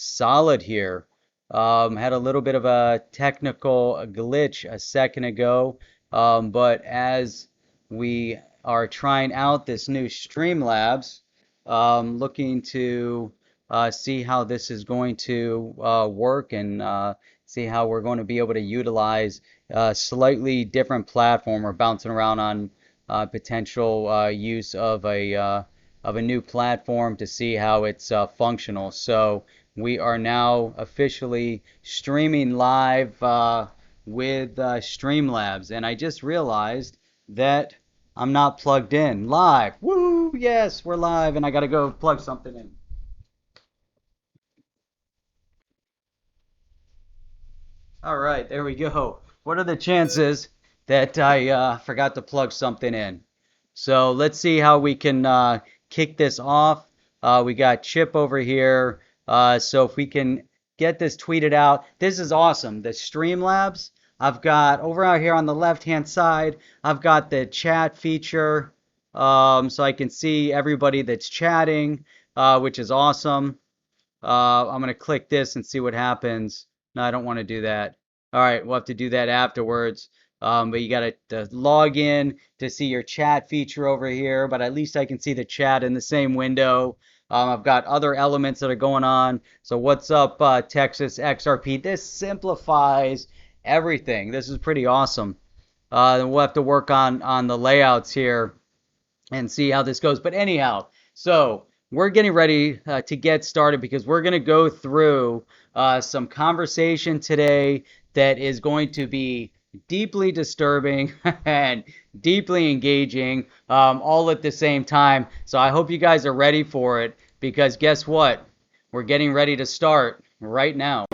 solid here. Had a little bit of a technical glitch a second ago, but as we are trying out this new Streamlabs, looking to see how this is going to work and see how we're going to be able to utilize a slightly different platform. We're bouncing around on potential use of a new platform to see how it's functional. So we are now officially streaming live with Streamlabs, and I just realized that I'm not plugged in live. Woo! Yes, we're live, and I gotta go plug something in. All right, there we go. What are the chances that I forgot to plug something in? So let's see how we can kick this off. We got Chip over here. So if we can get this tweeted out, this is awesome. The Streamlabs, I've got over out here on the left-hand side, I've got the chat feature. So I can see everybody that's chatting, which is awesome. I'm going to click this and see what happens. No, I don't want to do that. All right, we'll have to do that afterwards. But you got to log in to see your chat feature over here, but at least I can see the chat in the same window. I've got other elements that are going on. So what's up, Texas XRP? This simplifies everything. This is pretty awesome. We'll have to work on the layouts here and see how this goes. But anyhow, so we're getting ready to get started because we're going to go through some conversation today that is going to be deeply disturbing and deeply engaging all at the same time. So I hope you guys are ready for it because guess what? We're getting ready to start right now.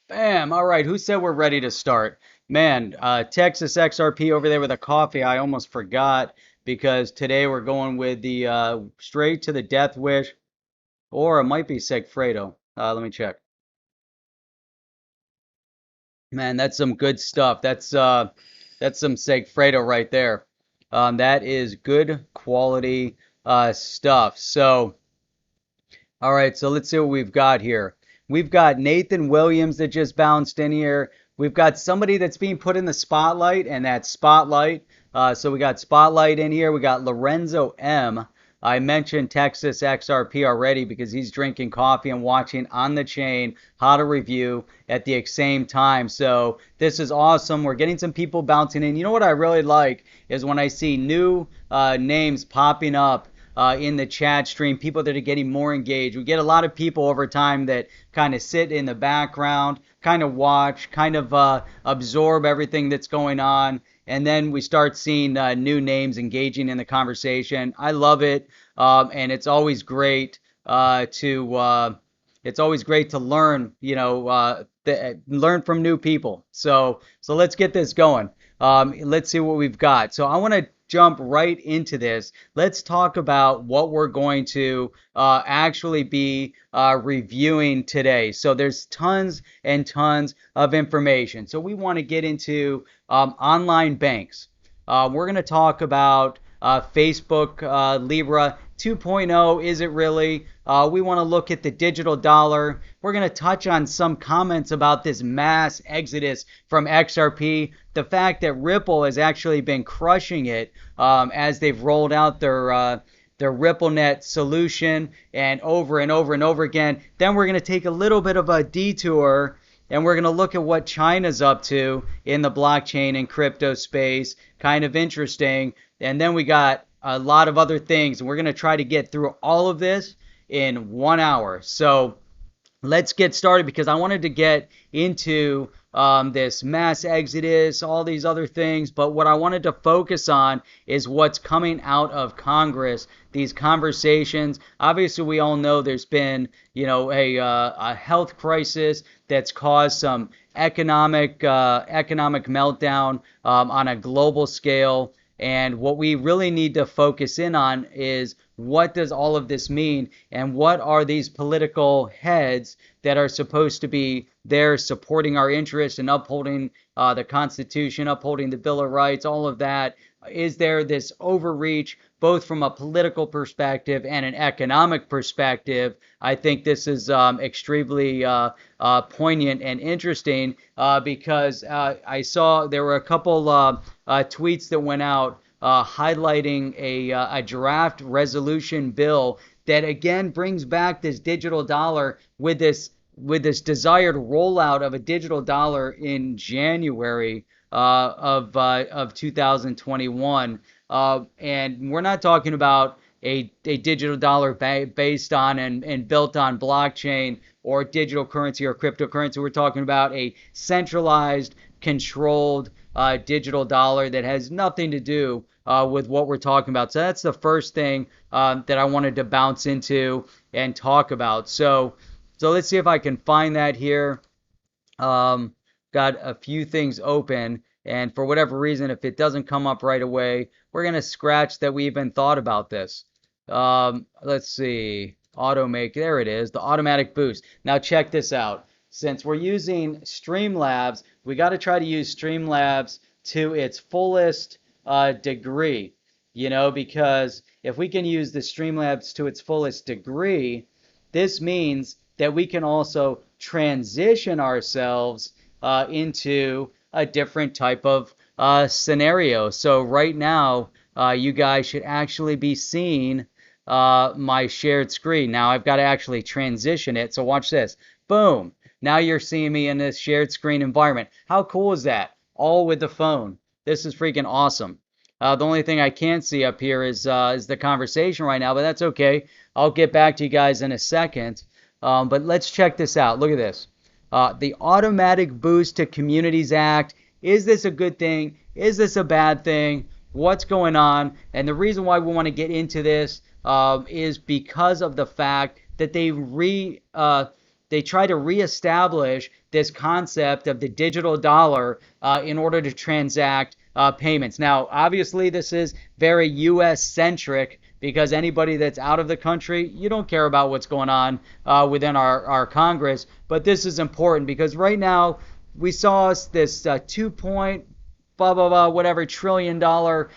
Bam. All right. Who said we're ready to start? Man, Texas XRP over there with a coffee. I almost forgot because today we're going with the straight to the death wish, or it might be Segfredo. Let me check. Man, that's some good stuff. That's some Segfredo right there. That is good quality stuff. So, all right, so let's see what we've got here. We've got Nathan Williams that just bounced in here. We've got somebody that's being put in the spotlight, and that's Spotlight. So we got Spotlight in here. We got Lorenzo M. I mentioned Texas XRP already because he's drinking coffee and watching on the chain how to review at the same time. So this is awesome. We're getting some people bouncing in. You know what I really like is when I see new names popping up in the chat stream, people that are getting more engaged. We get a lot of people over time that kind of sit in the background, kind of watch, kind of absorb everything that's going on. And then we start seeing new names engaging in the conversation. I love it, and it's always great to learn, learn from new people. So let's get this going. Let's see what we've got. So I want to jump right into this. Let's talk about what we're going to actually be reviewing today. So there's tons and tons of information. So we want to get into online banks. We're going to talk about Facebook Libra 2.0. Is it really? We want to look at the digital dollar. We're going to touch on some comments about this mass exodus from XRP. The fact that Ripple has actually been crushing it as they've rolled out their RippleNet solution and over and over and over again. Then we're going to take a little bit of a detour and we're going to look at what China's up to in the blockchain and crypto space. Kind of interesting. And then we got a lot of other things. And we're going to try to get through all of this in 1 hour. So let's get started because I wanted to get into this mass exodus, all these other things. But what I wanted to focus on is what's coming out of Congress, these conversations. Obviously, we all know there's been, a health crisis that's caused some economic meltdown on a global scale. And what we really need to focus in on is what does all of this mean, and what are these political heads that are supposed to be there supporting our interests and upholding the Constitution, upholding the Bill of Rights, all of that. Is there this overreach, both from a political perspective and an economic perspective? I think this is extremely poignant and interesting because I saw there were a couple tweets that went out highlighting a draft resolution bill that again brings back this digital dollar with this desired rollout of a digital dollar in January of 2021. And we're not talking about a digital dollar based on and built on blockchain or digital currency or cryptocurrency. We're talking about a centralized, controlled digital dollar that has nothing to do with what we're talking about. So that's the first thing that I wanted to bounce into and talk about. So let's see if I can find that here. Got a few things open, and for whatever reason, if it doesn't come up right away, we're going to scratch that we even thought about this. Let's see. Automake, there it is, the automatic boost. Now check this out. Since we're using Streamlabs, we got to try to use Streamlabs to its fullest degree, because if we can use the Streamlabs to its fullest degree, this means that we can also transition ourselves into a different type of scenario. So right now, you guys should actually be seeing my shared screen. Now I've got to actually transition it. So watch this. Boom. Now you're seeing me in this shared screen environment. How cool is that? All with the phone. This is freaking awesome. The only thing I can't see up here is the conversation right now, but that's okay. I'll get back to you guys in a second. But let's check this out. Look at this. The Automatic Boost to Communities Act. Is this a good thing? Is this a bad thing? What's going on? And the reason why we want to get into this is because of the fact that they try to reestablish this concept of the digital dollar in order to transact payments. Now, obviously, this is very U.S. centric because anybody that's out of the country, you don't care about what's going on within our Congress. But this is important because right now we saw this 2 point blah blah blah whatever trillion-dollar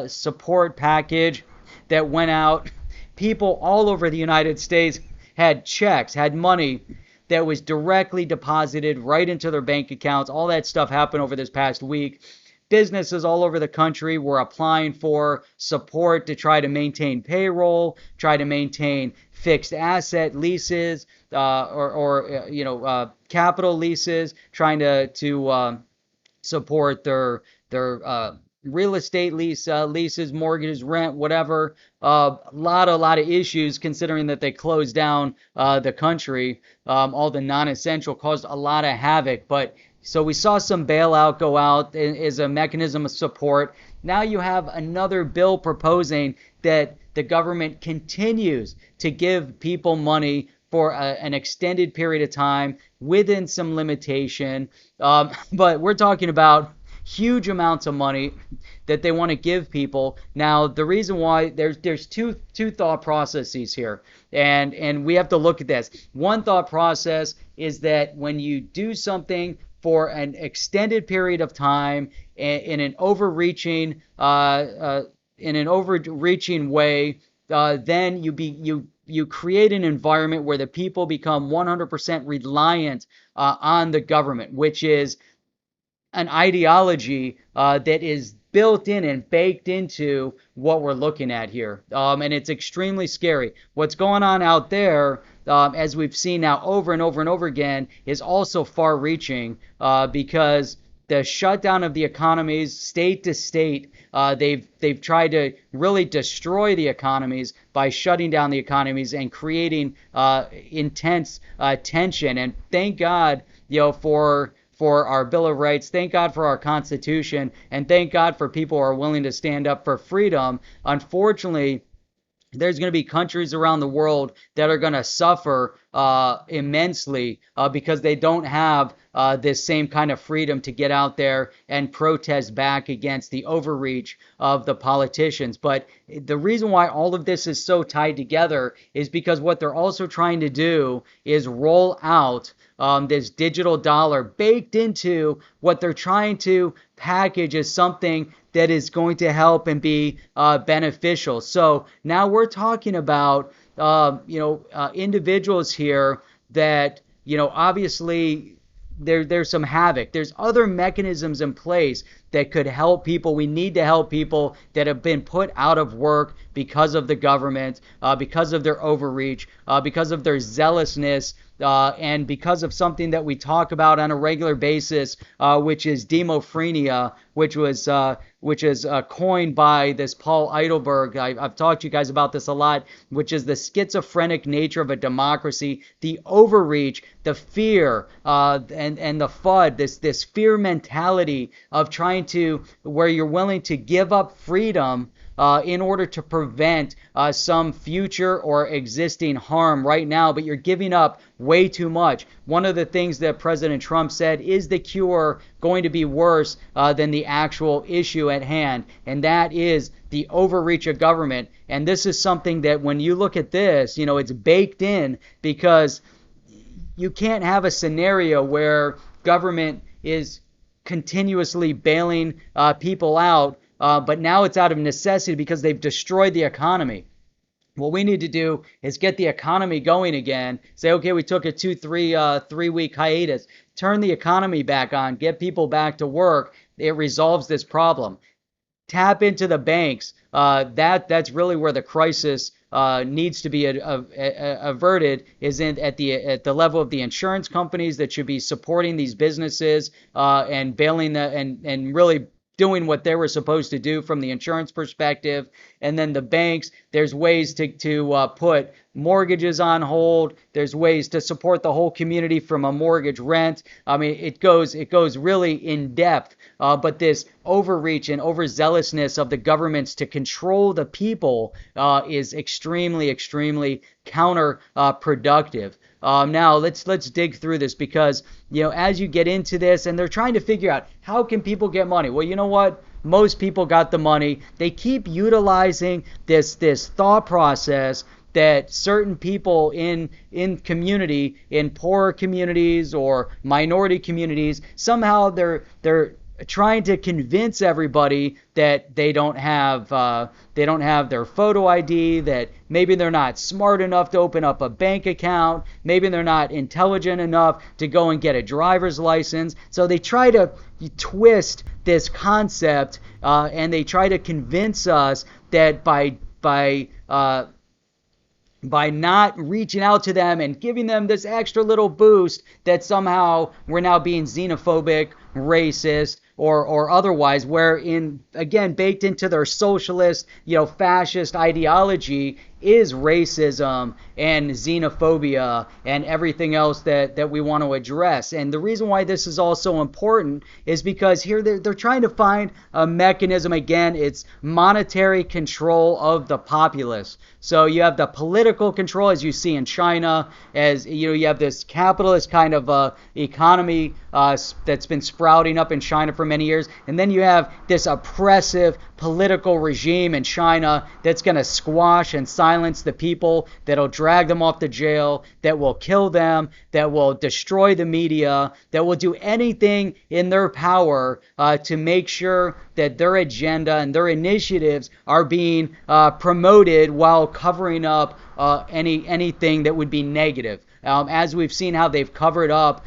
support package that went out. People all over the United States had checks, had money that was directly deposited right into their bank accounts. All that stuff happened over this past week. Businesses all over the country were applying for support to try to maintain payroll, try to maintain fixed asset leases, or capital leases, trying to support their real estate leases, mortgages, rent, whatever. A lot of issues considering that they closed down the country. All the non-essential caused a lot of havoc, but so we saw some bailout go out as a mechanism of support. Now you have another bill proposing that the government continues to give people money for an extended period of time within some limitation. But we're talking about huge amounts of money that they want to give people. Now, the reason why there's two thought processes here, and we have to look at this. One thought process is that when you do something for an extended period of time in an overreaching way, then you create an environment where the people become 100% reliant on the government, which is an ideology that is built in and baked into what we're looking at here. And it's extremely scary. What's going on out there, as we've seen now over and over and over again, is also far-reaching because the shutdown of the economies, state to state, they've tried to really destroy the economies by shutting down the economies and creating intense tension. And thank God, for our Bill of Rights, thank God for our Constitution, and thank God for people who are willing to stand up for freedom. Unfortunately, there's going to be countries around the world that are going to suffer immensely because they don't have this same kind of freedom to get out there and protest back against the overreach of the politicians. But the reason why all of this is so tied together is because what they're also trying to do is roll out this digital dollar baked into what they're trying to package as something that is going to help and be beneficial. So now we're talking about individuals here that obviously there's some havoc. There's other mechanisms in place that could help people. We need to help people that have been put out of work because of the government, because of their overreach, because of their zealousness, and because of something that we talk about on a regular basis, which is demophrenia, which is coined by this Paul Eidelberg. I've talked to you guys about this a lot, which is the schizophrenic nature of a democracy, the overreach, the fear, and the FUD, this fear mentality of trying to, where you're willing to give up freedom in order to prevent some future or existing harm right now, but you're giving up way too much. One of the things that President Trump said, is the cure going to be worse than the actual issue at hand? And that is the overreach of government. And this is something that when you look at this, it's baked in, because you can't have a scenario where government is continuously bailing people out, but now it's out of necessity because they've destroyed the economy. What we need to do is get the economy going again. Say, okay, we took a 3-week hiatus. Turn the economy back on. Get people back to work. It resolves this problem. Tap into the banks. That's really where the crisis needs to be averted, is at the level of the insurance companies that should be supporting these businesses and bailing and really doing what they were supposed to do from the insurance perspective. And then the banks, there's ways to put mortgages on hold. There's ways to support the whole community from a mortgage rent. I mean, it goes really in depth. But this overreach and overzealousness of the governments to control the people is extremely, extremely counterproductive. Now let's dig through this, because as you get into this, and they're trying to figure out how can people get money. Well, you know what? Most people got the money. They keep utilizing this thought process that certain people in community, in poorer communities or minority communities, somehow they're trying to convince everybody that they don't have their photo ID, that maybe they're not smart enough to open up a bank account, maybe they're not intelligent enough to go and get a driver's license. So they try to twist this concept, and they try to convince us that by not reaching out to them and giving them this extra little boost, that somehow we're now being xenophobic, racist, or otherwise, where again, baked into their socialist, fascist ideology is racism and xenophobia and everything else that we want to address. And the reason why this is also important is because here they're trying to find a mechanism. Again, it's monetary control of the populace. So you have the political control, as you see in China, as you have this capitalist kind of economy that's been sprouting up in China for many years, and then you have this oppressive political regime in China that's going to squash and silence the people, that'll drag them off to jail, that will kill them, that will destroy the media, that will do anything in their power to make sure that their agenda and their initiatives are being promoted while covering up anything that would be negative. As we've seen how they've covered up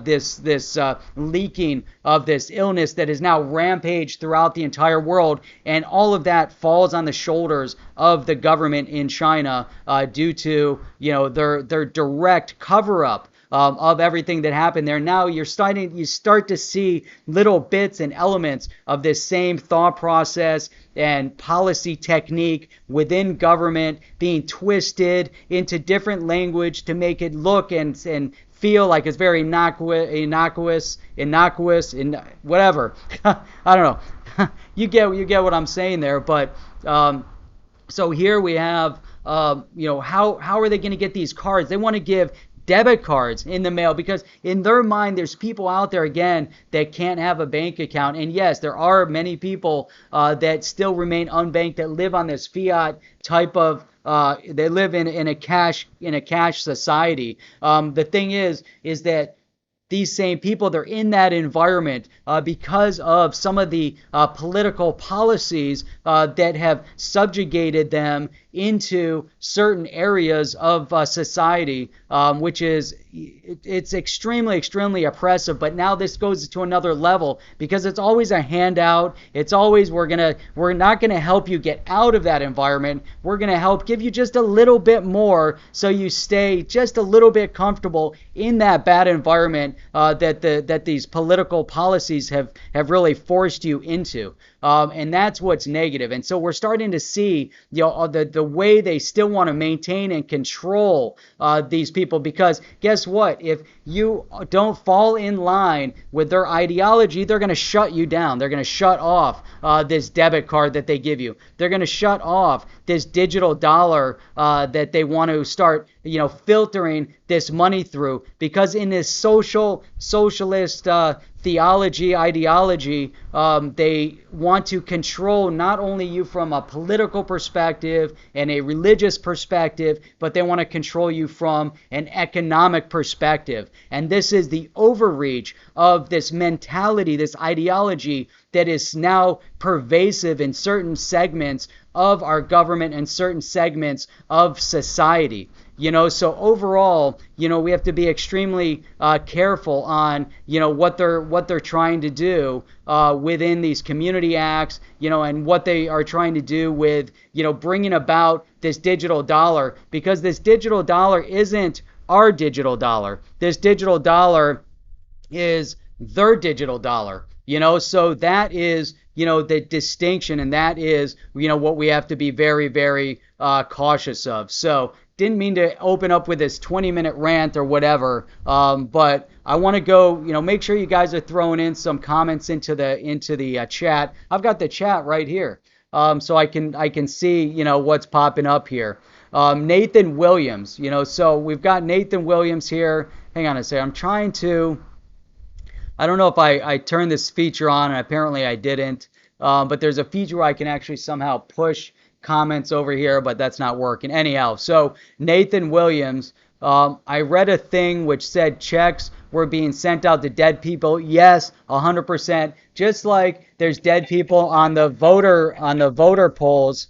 this leaking of this illness that is now rampaged throughout the entire world, and all of that falls on the shoulders of the government in China due to their direct cover-up of everything that happened there. Now you start to see little bits and elements of this same thought process and policy technique within government being twisted into different language to make it look and feel like it's very innocuous, and whatever. I don't know. You get what I'm saying there, but So here we have, how are they going to get these cards? They want to give debit cards in the mail because in their mind there's people out there again that can't have a bank account. And yes, there are many people that still remain unbanked, that live on this fiat type of they live in a cash society. The thing is that these same people, they're in that environment because of some of the political policies that have subjugated them into certain areas of society, which is it's extremely oppressive. But now this goes to another level because it's always a handout. It's always we're not gonna help you get out of that environment. We're gonna help give you just a little bit more so you stay just a little bit comfortable in that bad environment that these political policies have really forced you into. And that's what's negative. And so we're starting to see the way they still want to maintain and control these people, because guess what? If you don't fall in line with their ideology, they're going to shut you down. They're going to shut off this debit card that they give you. They're going to shut off this digital dollar that they want to start filtering this money through, because in this socialist theology, ideology, they want to control not only you from a political perspective and a religious perspective, but they want to control you from an economic perspective. And this is the overreach of this mentality, this ideology that is now pervasive in certain segments of our government and certain segments of society. So overall, we have to be extremely careful on, what they're trying to do within these community acts, and what they are trying to do with, bringing about this digital dollar, because this digital dollar isn't our digital dollar. This digital dollar is their digital dollar, so that is, the distinction, and that is, what we have to be very, very cautious of. So didn't mean to open up with this 20-minute rant or whatever, but I want to go, make sure you guys are throwing in some comments into the chat. I've got the chat right here, so I can see, what's popping up here. Nathan Williams, so we've got Nathan Williams here. Hang on a second. I don't know if I turned this feature on, and apparently I didn't, but there's a feature where I can actually somehow push comments over here, but that's not working. Anyhow, so Nathan Williams, I read a thing which said checks were being sent out to dead people. Yes, 100%. Just like there's dead people on the voter polls.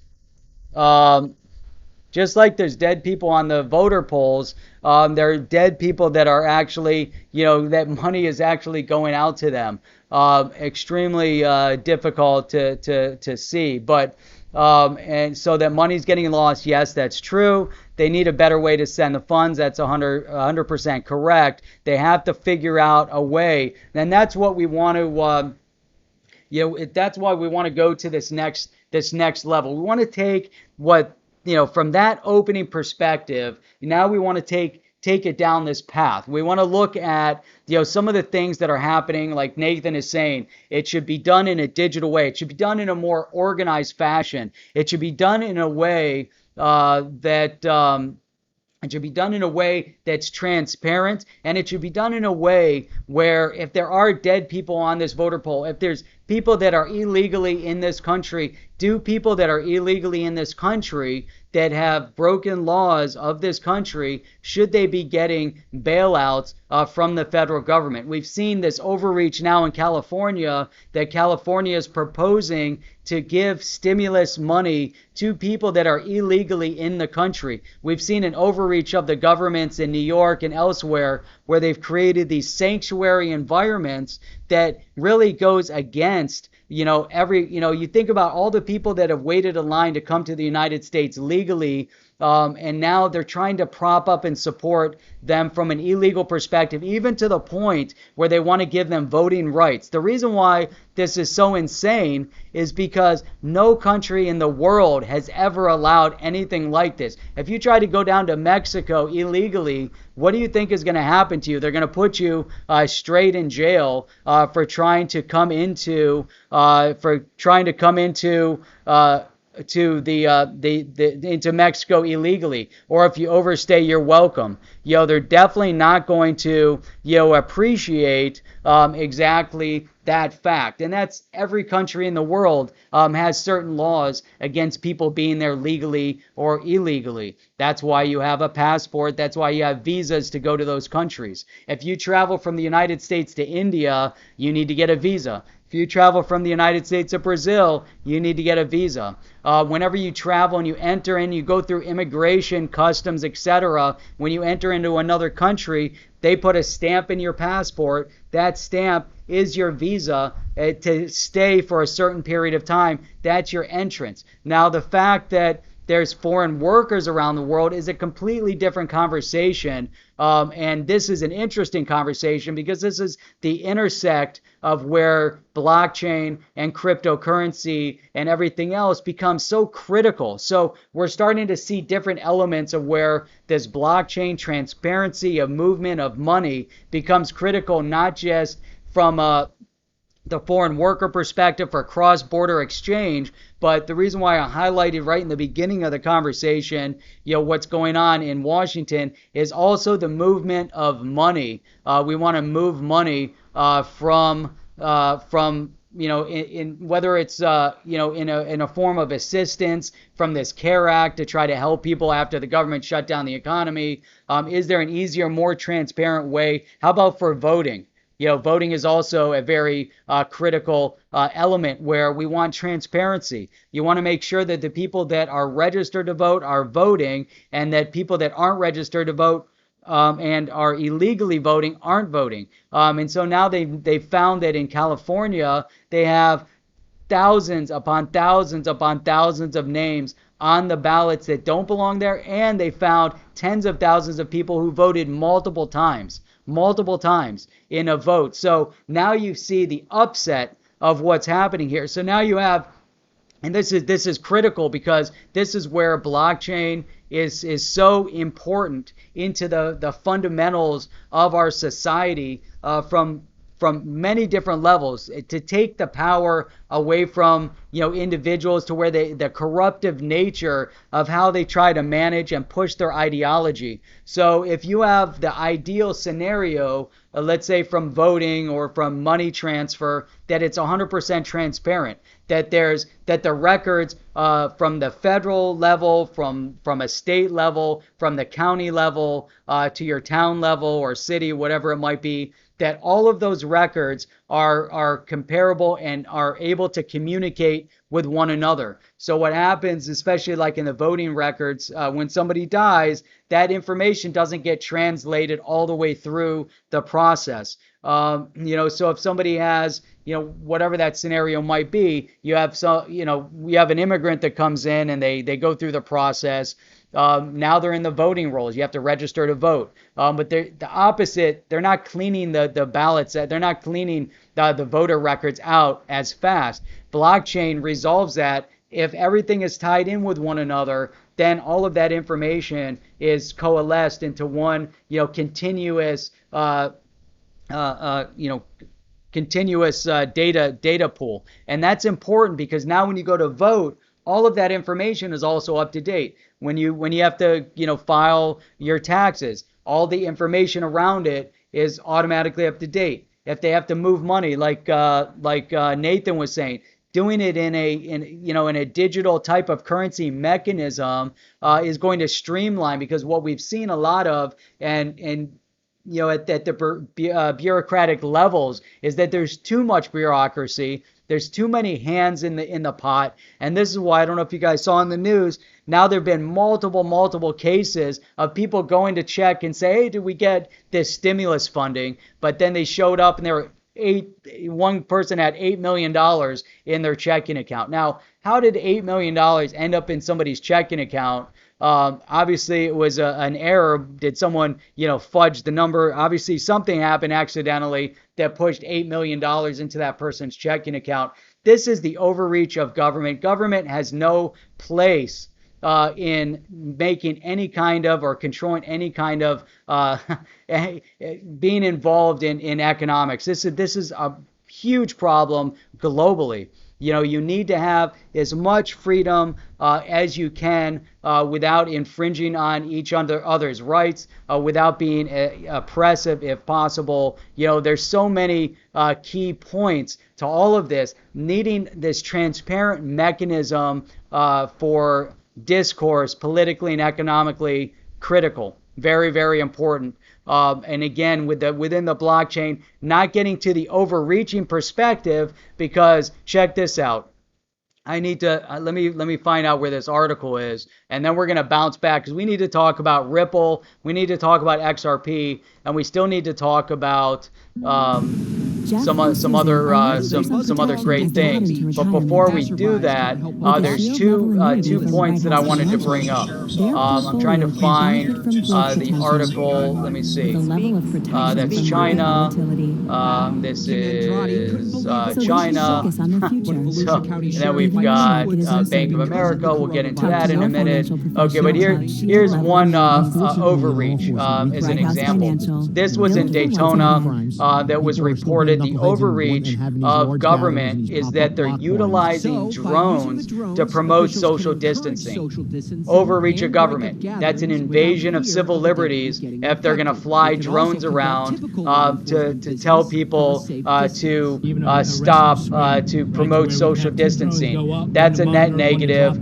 Just like there's dead people on the voter polls, there are dead people that are actually, that money is actually going out to them. Extremely difficult to see, but and so that money's getting lost. Yes, that's true. They need a better way to send the funds. That's 100% correct. They have to figure out a way, and that's what we want to. That's why we want to go to this next level. We want to take what, from that opening perspective. Now we want to take it down this path. We want to look at, some of the things that are happening, like Nathan is saying. It should be done in a digital way. It should be done in a more organized fashion. It should be done in a way it should be done in a way that's transparent, and it should be done in a way where if there are dead people on this voter poll, if there's people that are illegally in this country, do people that are illegally in this country that have broken laws of this country, should they be getting bailouts from the federal government? We've seen this overreach now in California, that California is proposing to give stimulus money to people that are illegally in the country. We've seen an overreach of the governments in New York and elsewhere where they've created these sanctuary environments that really goes against, you think about all the people that have waited in line to come to the United States legally, and now they're trying to prop up and support them from an illegal perspective, even to the point where they want to give them voting rights. The reason why this is so insane is because no country in the world has ever allowed anything like this. If you try to go down to Mexico illegally, what do you think is going to happen to you? They're going to put you straight in jail for trying to come into the into Mexico illegally, or if you overstay, you're welcome. They're definitely not going to appreciate exactly that fact, and that's every country in the world has certain laws against people being there legally or illegally. That's why you have a passport. That's why you have visas to go to those countries. If you travel from the United States to India, you need to get a visa. If you travel from the United States to Brazil, you need to get a visa. Whenever you travel and you enter in, you go through immigration, customs, etc. When you enter into another country, they put a stamp in your passport. That stamp is your visa to stay for a certain period of time. That's your entrance. Now, the fact that there's foreign workers around the world is a completely different conversation. And this is an interesting conversation because this is the intersect of where blockchain and cryptocurrency and everything else becomes so critical. So we're starting to see different elements of where this blockchain transparency of movement of money becomes critical, not just from the foreign worker perspective for cross-border exchange. But the reason why I highlighted right in the beginning of the conversation, what's going on in Washington is also the movement of money. We want to move money from in whether it's in a form of assistance from this CARE Act to try to help people after the government shut down the economy. Is there an easier, more transparent way? How about for voting? Voting is also a very critical element where we want transparency. You want to make sure that the people that are registered to vote are voting, and that people that aren't registered to vote and are illegally voting aren't voting. And so now they've found that in California, they have thousands upon thousands upon thousands of names on the ballots that don't belong there, and they found tens of thousands of people who voted multiple times in a vote. So now you see the upset of what's happening here. So now you have, and this is critical because this is where blockchain is so important into the fundamentals of our society from many different levels, to take the power away from individuals to where the corruptive nature of how they try to manage and push their ideology. So if you have the ideal scenario, let's say from voting or from money transfer, that it's 100% transparent, that the records from the federal level, from a state level, from the county level to your town level or city, whatever it might be, that all of those records are comparable and are able to communicate with one another. So what happens, especially like in the voting records, when somebody dies, that information doesn't get translated all the way through the process. So if somebody has, whatever that scenario might be, we have an immigrant that comes in and they go through the process. Now they're in the voting rolls. You have to register to vote. But the opposite, they're not cleaning the ballots. They're not cleaning the voter records out as fast. Blockchain resolves that. If everything is tied in with one another, then all of that information is coalesced into one, continuous, continuous data pool. And that's important because now when you go to vote, all of that information is also up to date. When you have to file your taxes, all the information around it is automatically up to date. If they have to move money, like Nathan was saying, doing it in a digital type of currency mechanism is going to streamline, because what we've seen a lot of and at the bureaucratic levels is that there's too much bureaucracy. There's too many hands in the pot. And this is why, I don't know if you guys saw in the news, now there have been multiple cases of people going to check and say, hey, did we get this stimulus funding? But then they showed up and there were one person had $8 million in their checking account. Now, how did $8 million end up in somebody's checking account? Obviously it was an error. Did someone, fudge the number? Obviously something happened accidentally that pushed $8 million into that person's checking account. This is the overreach of government. Government has no place in making any kind of, or controlling any kind of being involved in economics. This is a huge problem globally. You need to have as much freedom as you can without infringing on each other's rights, without being oppressive if possible. There's so many key points to all of this, needing this transparent mechanism for discourse, politically and economically critical. Very, very important. And again, within the blockchain, not getting to the overreaching perspective, because check this out. I need to let me find out where this article is, and then we're going to bounce back because we need to talk about Ripple, we need to talk about XRP, and we still need to talk about some other great things. But before we do that, there's two points that I wanted to bring up. I'm trying to find the article. Let me see. That's China. This is China. So, and then we've got Bank of America. We'll get into that in a minute. Okay, but here's one overreach as an example. This was in Daytona that was reported. The overreach of government is that they're utilizing drones to promote social distancing. Overreach of government. That's an invasion of civil liberties if they're going to fly drones around to tell people to stop, to promote social distancing. That's a net negative.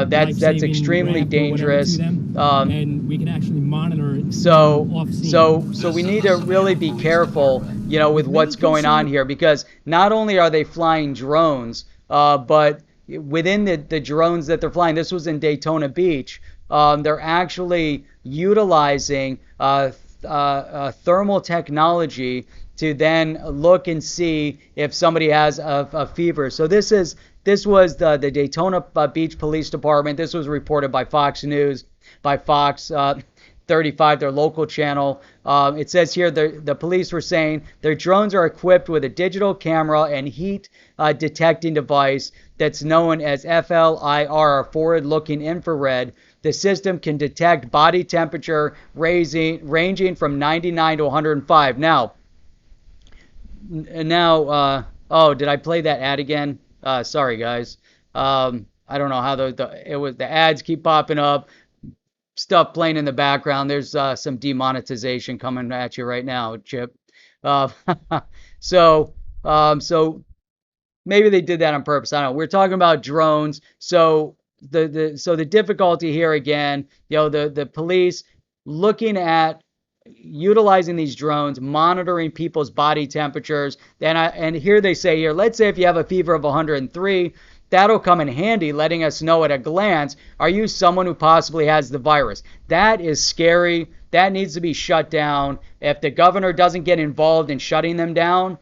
That's extremely dangerous. And we can actually monitor it. So we need to really be careful, with what's going on here, because not only are they flying drones, but within the drones that they're flying, this was in Daytona Beach, they're actually utilizing thermal technology to then look and see if somebody has a fever. So this was the Daytona Beach Police Department. This was reported by Fox News, by Fox 35, their local channel. It says here the police were saying their drones are equipped with a digital camera and heat detecting device that's known as FLIR, forward-looking infrared. The system can detect body temperature ranging from 99 to 105. Now, oh, did I play that ad again? Sorry, guys. I don't know how the ads keep popping up. Stuff playing in the background. There's some demonetization coming at you right now, Chip. So maybe they did that on purpose. I don't know. We're talking about drones. So the difficulty here again, the police looking at utilizing these drones, monitoring people's body temperatures. And here they say here, let's say if you have a fever of 103, that'll come in handy, letting us know at a glance, are you someone who possibly has the virus? That is scary. That needs to be shut down. If the governor doesn't get involved in shutting them down,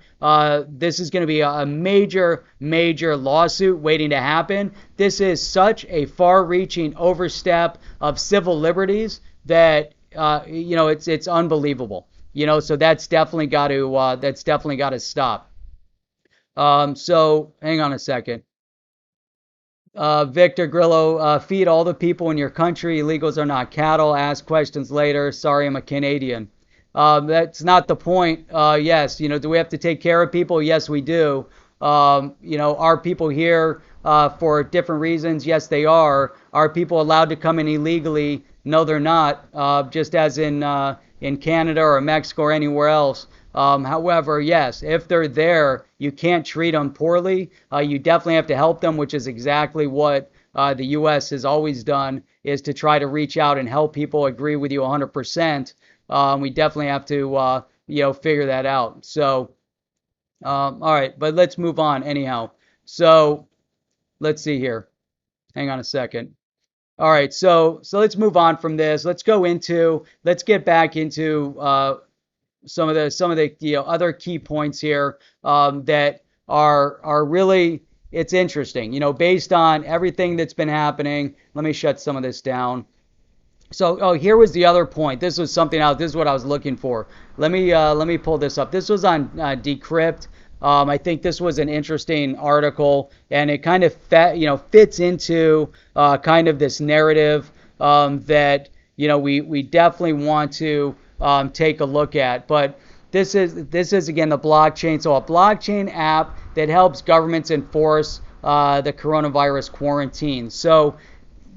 this is going to be a major, major lawsuit waiting to happen. This is such a far-reaching overstep of civil liberties that it's unbelievable. So that's definitely got to stop. So hang on a second. Victor Grillo, feed all the people in your country. Illegals are not cattle. Ask questions later. Sorry, I'm a Canadian. That's not the point. Yes, do we have to take care of people? Yes, we do. Are people here for different reasons? Yes, they are. Are people allowed to come in illegally? No, they're not. Just as in Canada or Mexico or anywhere else. However, yes, if they're there, you can't treat them poorly. You definitely have to help them, which is exactly what the U.S. has always done, is to try to reach out and help people. Agree with you 100%. We definitely have to, figure that out. So, all right, but let's move on anyhow. So, let's see here. Hang on a second. All right, so let's move on from this. Let's get back into some of the other key points here that are really, it's interesting, based on everything that's been happening. Let me shut some of this down. So, here was the other point. This was something else. This is what I was looking for. Let me pull this up. This was on Decrypt. I think this was an interesting article, and it kind of fits into kind of this narrative that we definitely want to take a look at. But this is again the blockchain. So a blockchain app that helps governments enforce the coronavirus quarantine. So,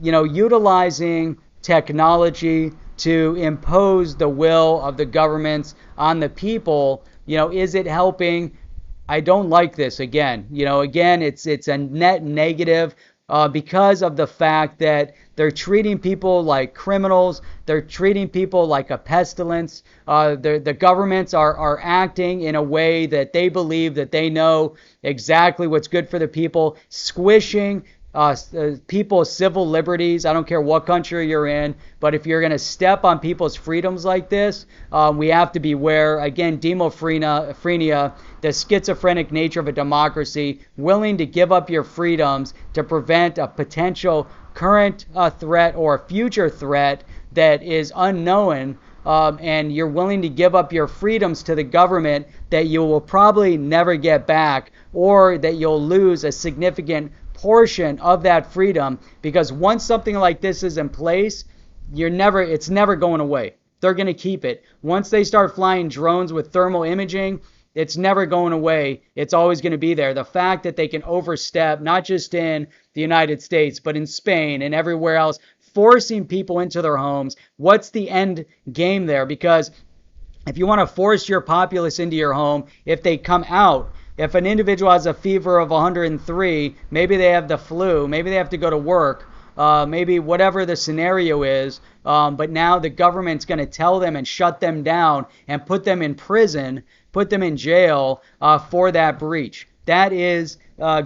utilizing technology to impose the will of the governments on the people, is it helping? I don't like this. Again, it's a net negative because of the fact that they're treating people like criminals. They're treating people like a pestilence. The governments are acting in a way that they believe that they know exactly what's good for the people, squishing people's civil liberties. I don't care what country you're in, but if you're going to step on people's freedoms like this, we have to beware. Again, demophrenia, the schizophrenic nature of a democracy, willing to give up your freedoms to prevent a potential current threat or a future threat that is unknown. And you're willing to give up your freedoms to the government that you will probably never get back, or that you'll lose a significant portion of that freedom, because once something like this is in place, it's never going away. They're going to keep it. Once they start flying drones with thermal imaging, it's never going away. It's always going to be there. The fact that they can overstep, not just in the United States, but in Spain and everywhere else, forcing people into their homes. What's the end game there? Because if you want to force your populace into your home, if they come out, if an individual has a fever of 103, maybe they have the flu, maybe they have to go to work, maybe whatever the scenario is, but now the government's going to tell them and shut them down and put them in prison, put them in jail for that breach. That is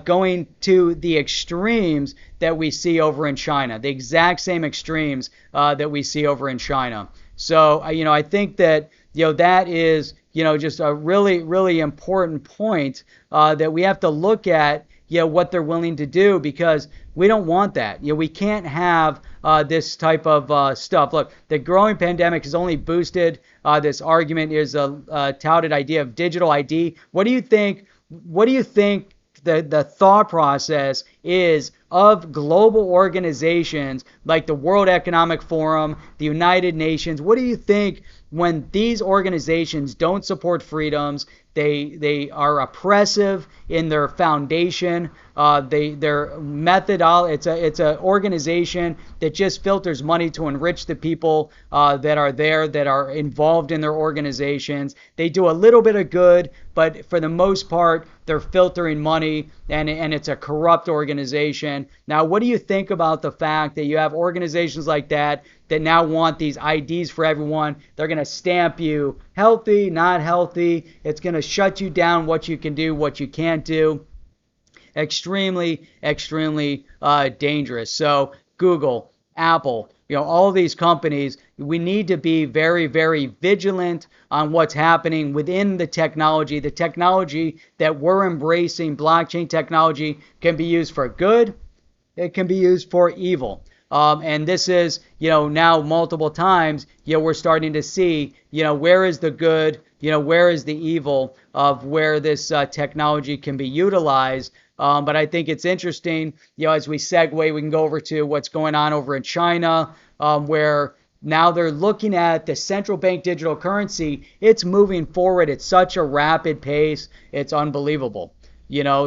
going to the extremes that we see over in China, the exact same extremes that we see over in China. So, I think that, that is, just a really, really important point that we have to look at, what they're willing to do, because we don't want that. We can't have this type of stuff. Look, the growing pandemic has only boosted this argument. Is a touted idea of digital ID. What do you think? What do you think the thought process is of global organizations like the World Economic Forum, the United Nations? What do you think when these organizations don't support freedoms? They are oppressive in their foundation. Their methodology. It's an organization that just filters money to enrich the people that are there, that are involved in their organizations. They do a little bit of good, but for the most part, they're filtering money, and it's a corrupt organization. Now, what do you think about the fact that you have organizations like that now want these IDs for everyone? They're going to stamp you healthy, not healthy. It's going to shut you down, what you can do, what you can't do. Extremely, extremely dangerous. So Google, Apple, all of these companies, we need to be very, very vigilant on what's happening within the technology. The technology that we're embracing, blockchain technology, can be used for good. It can be used for evil. And this is, now multiple times, we're starting to see, where is the good, where is the evil of where this technology can be utilized. But I think it's interesting, as we segue, we can go over to what's going on over in China, where now they're looking at the central bank digital currency. It's moving forward at such a rapid pace. It's unbelievable.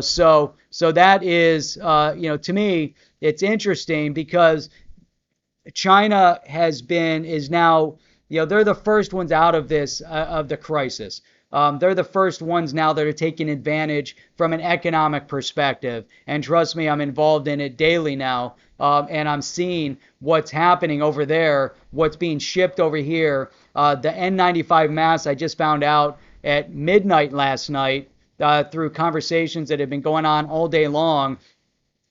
So that is, to me, it's interesting because China is now, they're the first ones out of this, of the crisis. They're the first ones now that are taking advantage from an economic perspective. And trust me, I'm involved in it daily now. And I'm seeing what's happening over there, what's being shipped over here. The N95 masks, I just found out at midnight last night through conversations that have been going on all day long.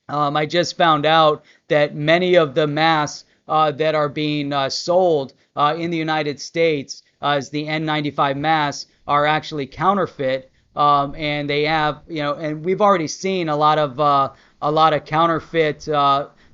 I just found out that many of the masks that are being sold in the United States as the N95 masks are actually counterfeit, and they have, and we've already seen a lot of counterfeit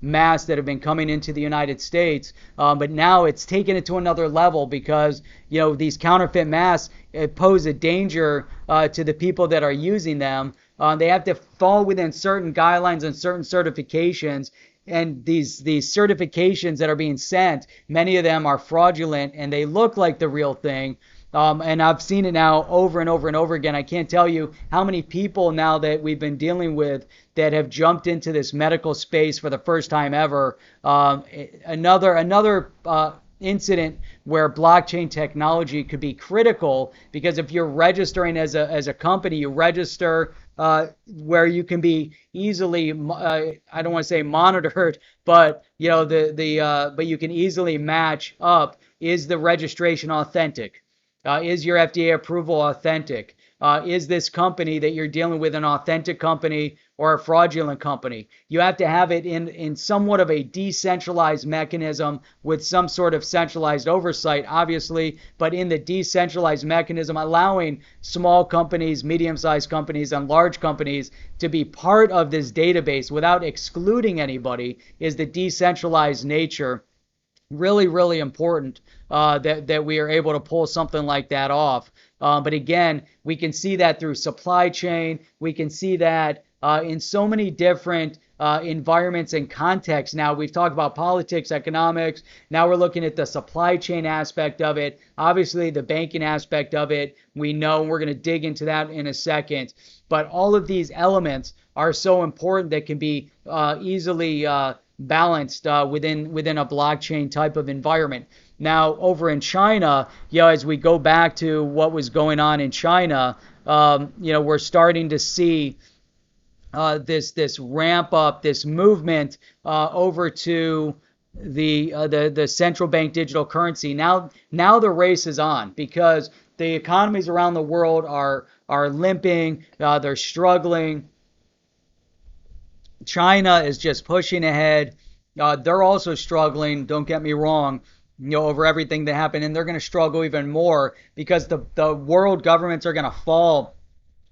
masks that have been coming into the United States, but now it's taken it to another level because these counterfeit masks pose a danger to the people that are using them. They have to fall within certain guidelines and certain certifications. And these certifications that are being sent, many of them are fraudulent and they look like the real thing. And I've seen it now over and over and over again. I can't tell you how many people now that we've been dealing with that have jumped into this medical space for the first time ever. Another incident where blockchain technology could be critical, because if you're registering as a company, you register where you can be easily, I don't want to say monitored, but but you can easily match up. Is the registration authentic? Is your FDA approval authentic? Is this company that you're dealing with an authentic company or a fraudulent company? You have to have it in somewhat of a decentralized mechanism with some sort of centralized oversight, obviously, but in the decentralized mechanism, allowing small companies, medium-sized companies, and large companies to be part of this database without excluding anybody is the decentralized nature. Really, really important that we are able to pull something like that off. But again, we can see that through supply chain. We can see that in so many different environments and contexts. Now, we've talked about politics, economics. Now we're looking at the supply chain aspect of it. Obviously, the banking aspect of it, we know, and we're going to dig into that in a second. But all of these elements are so important that can be easily balanced within a blockchain type of environment. Now, over in China, as we go back to what was going on in China, we're starting to see this ramp up, this movement over to the central bank digital currency. Now the race is on, because the economies around the world are limping, they're struggling. China is just pushing ahead. They're also struggling, don't get me wrong, over everything that happened, and they're going to struggle even more because the world governments are going to fall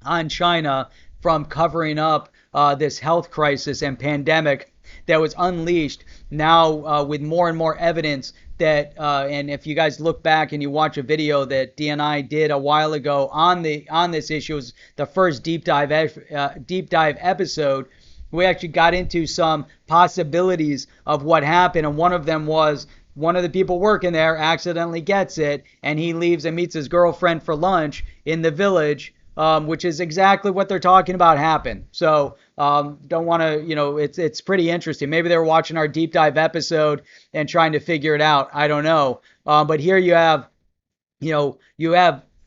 on China from covering up this health crisis and pandemic that was unleashed now with more and more evidence that, and if you guys look back and you watch a video that DNI did a while ago on this issue, it was the first deep dive episode. We actually got into some possibilities of what happened, and one of them was one of the people working there accidentally gets it, and he leaves and meets his girlfriend for lunch in the village, which is exactly what they're talking about happened. So don't want to, it's pretty interesting. Maybe they were watching our deep dive episode and trying to figure it out. I don't know. But here you have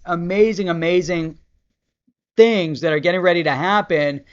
amazing things that are getting ready to happen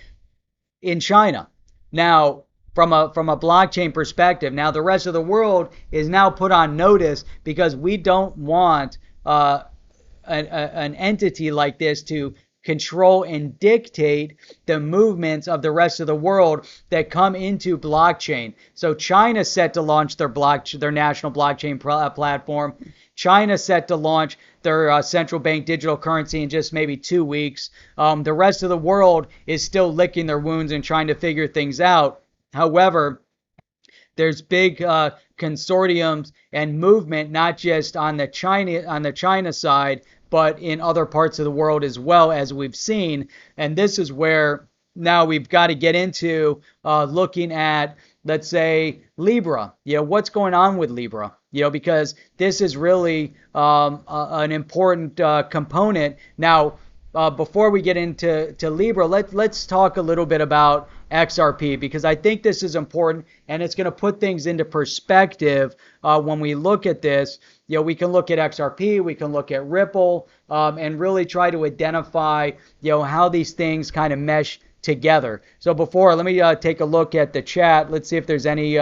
in China. Now, from a blockchain perspective, now the rest of the world is now put on notice, because we don't want an entity like this to control and dictate the movements of the rest of the world that come into blockchain. So China's set to launch their national blockchain platform. China's set to launch their central bank digital currency in just maybe 2 weeks. The rest of the world is still licking their wounds and trying to figure things out. However, there's big consortiums and movement, not just on the China side, but in other parts of the world as well, as we've seen. And this is where now we've got to get into looking at, let's say, Libra. What's going on with Libra? Because this is really an important component. Now, before we get into Libra, let's talk a little bit about XRP, because I think this is important, and it's going to put things into perspective when we look at this. We can look at XRP, we can look at Ripple, and really try to identify how these things kind of mesh together. So let me take a look at the chat. Let's see if there's any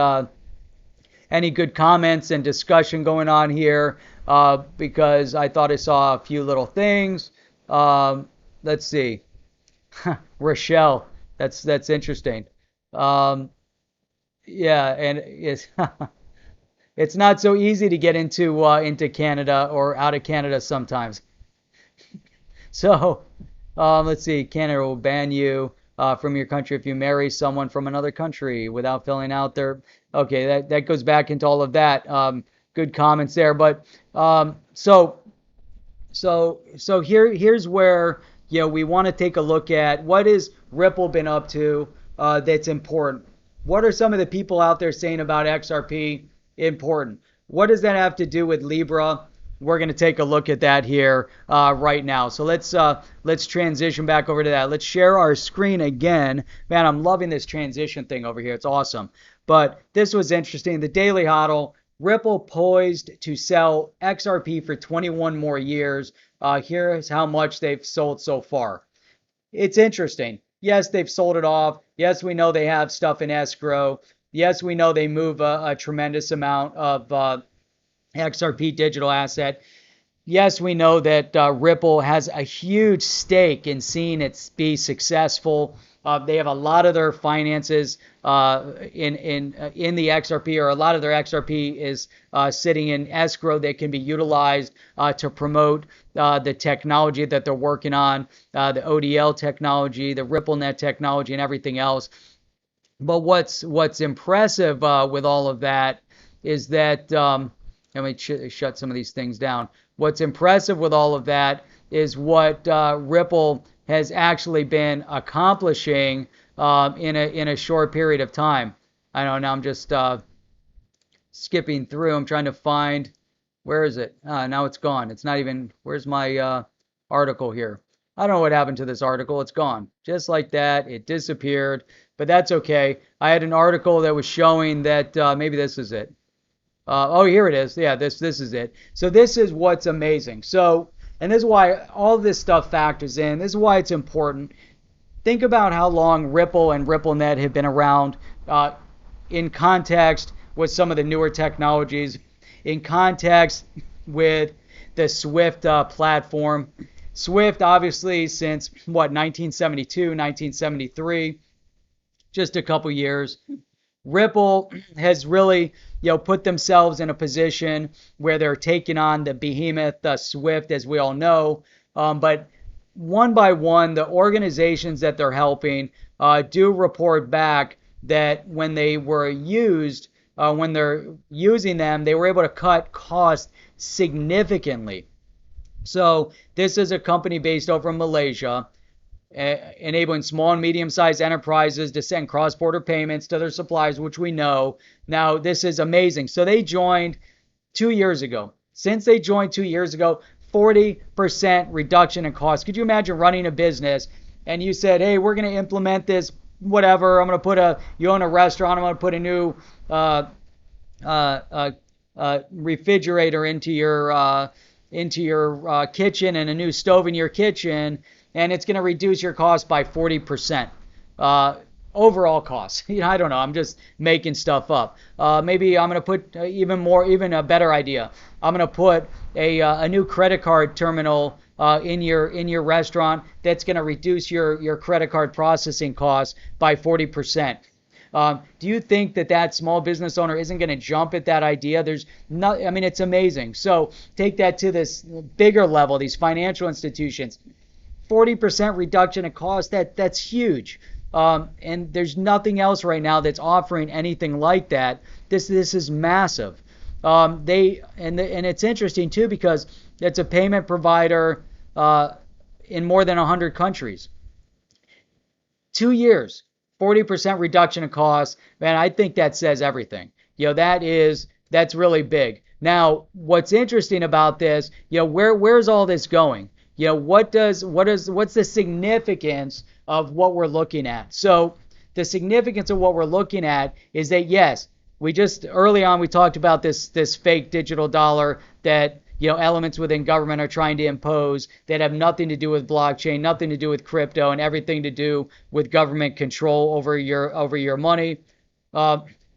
good comments and discussion going on here, because I thought I saw a few little things. Let's see. Rochelle, that's interesting. Yeah, and it's not so easy to get into Canada or out of Canada sometimes. So let's see. Canada will ban you from your country if you marry someone from another country without filling out their. Okay, that goes back into all of that. Good comments there, but so here's where we want to take a look at what has Ripple been up to that's important. What are some of the people out there saying about XRP important? What does that have to do with Libra? we're going to take a look at that here right now. So let's transition back over to that. Let's share our screen again. Man, I'm loving this transition thing over here. It's awesome. But this was interesting. The Daily Hodl, Ripple poised to sell XRP for 21 more years. Here's how much they've sold so far. It's interesting. Yes, they've sold it off. Yes, we know they have stuff in escrow. Yes, we know they move a tremendous amount of XRP digital asset. Yes, we know that Ripple has a huge stake in seeing it be successful. They have a lot of their finances in the XRP, or a lot of their XRP is sitting in escrow that can be utilized to promote the technology that they're working on, the ODL technology, the RippleNet technology, and everything else. But what's impressive with all of that is that let me shut some of these things down. What's impressive with all of that is what Ripple has actually been accomplishing in a short period of time. I know now I'm just skipping through. I'm trying to find, where is it? Now it's gone. It's not even, where's my article here? I don't know what happened to this article. It's gone. Just like that, it disappeared. But that's okay. I had an article that was showing that maybe this is it. Oh, here it is. Yeah, this is it. So this is what's amazing. So, and this is why all this stuff factors in. This is why it's important. Think about how long Ripple and RippleNet have been around in context with some of the newer technologies, in context with the Swift platform. Swift, obviously, since what, 1972, 1973, just a couple years. Ripple has really, put themselves in a position where they're taking on the behemoth, Swift, as we all know. But one by one, the organizations that they're helping do report back that when they were used, when they're using them, they were able to cut costs significantly. So this is a company based over in Malaysia, enabling small and medium-sized enterprises to send cross-border payments to their suppliers, which we know. Now, this is amazing. So they joined 2 years ago. Since they joined 2 years ago, 40% reduction in cost. Could you imagine running a business and you said, hey, we're going to implement this, whatever. I'm going to put you own a restaurant, I'm going to put a new refrigerator into your kitchen and a new stove in your kitchen, and it's going to reduce your cost by 40%. Overall costs. I don't know. I'm just making stuff up. Maybe I'm going to put even a better idea. I'm going to put a new credit card terminal in your restaurant that's going to reduce your credit card processing costs by 40%. Do you think that small business owner isn't going to jump at that idea? It's amazing. So take that to this bigger level, these financial institutions. 40% reduction in cost, that's huge. And there's nothing else right now that's offering anything like that. This is massive. And it's interesting too, because it's a payment provider in more than 100 countries. 2 years, 40% reduction in costs. Man, I think that says everything. That's really big. Now, what's interesting about this, where's all this going? What's the significance of what we're looking at? So the significance of what we're looking at is that, yes, early on we talked about this fake digital dollar that elements within government are trying to impose that have nothing to do with blockchain, nothing to do with crypto, and everything to do with government control over your money.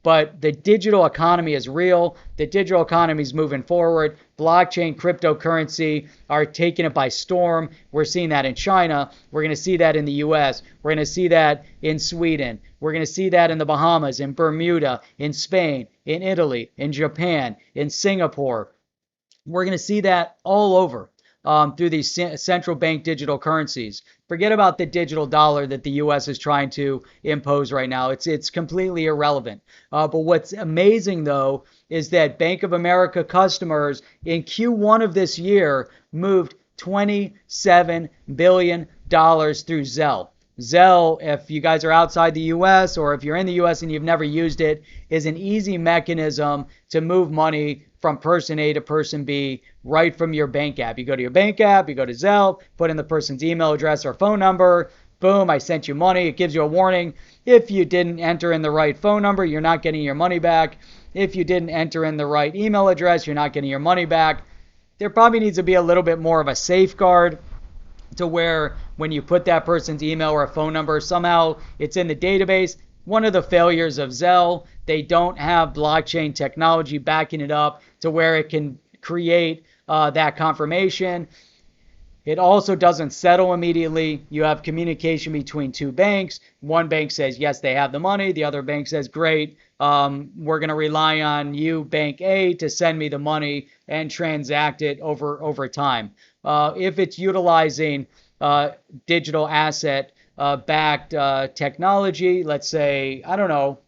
But the digital economy is real. The digital economy is moving forward. Blockchain, cryptocurrency are taking it by storm. We're seeing that in China. We're going to see that in the US. We're going to see that in Sweden. We're going to see that in the Bahamas, in Bermuda, in Spain, in Italy, in Japan, in Singapore. We're going to see that all over through these central bank digital currencies. Forget about the digital dollar that the U.S. is trying to impose right now. It's completely irrelevant. But what's amazing, though, is that Bank of America customers in Q1 of this year moved $27 billion through Zelle. Zelle, if you guys are outside the US or if you're in the US and you've never used it, is an easy mechanism to move money from person A to person B right from your bank app. You go to your bank app, you go to Zelle, put in the person's email address or phone number. Boom, I sent you money. It gives you a warning. If you didn't enter in the right phone number, you're not getting your money back. If you didn't enter in the right email address, you're not getting your money back. There probably needs to be a little bit more of a safeguard to where when you put that person's email or a phone number, somehow it's in the database. One of the failures of Zelle, they don't have blockchain technology backing it up to where it can create that confirmation. It also doesn't settle immediately. You have communication between two banks. One bank says, yes, they have the money. The other bank says, great, we're going to rely on you, Bank A, to send me the money and transact it over time. If it's utilizing digital asset backed technology, let's say, I don't know,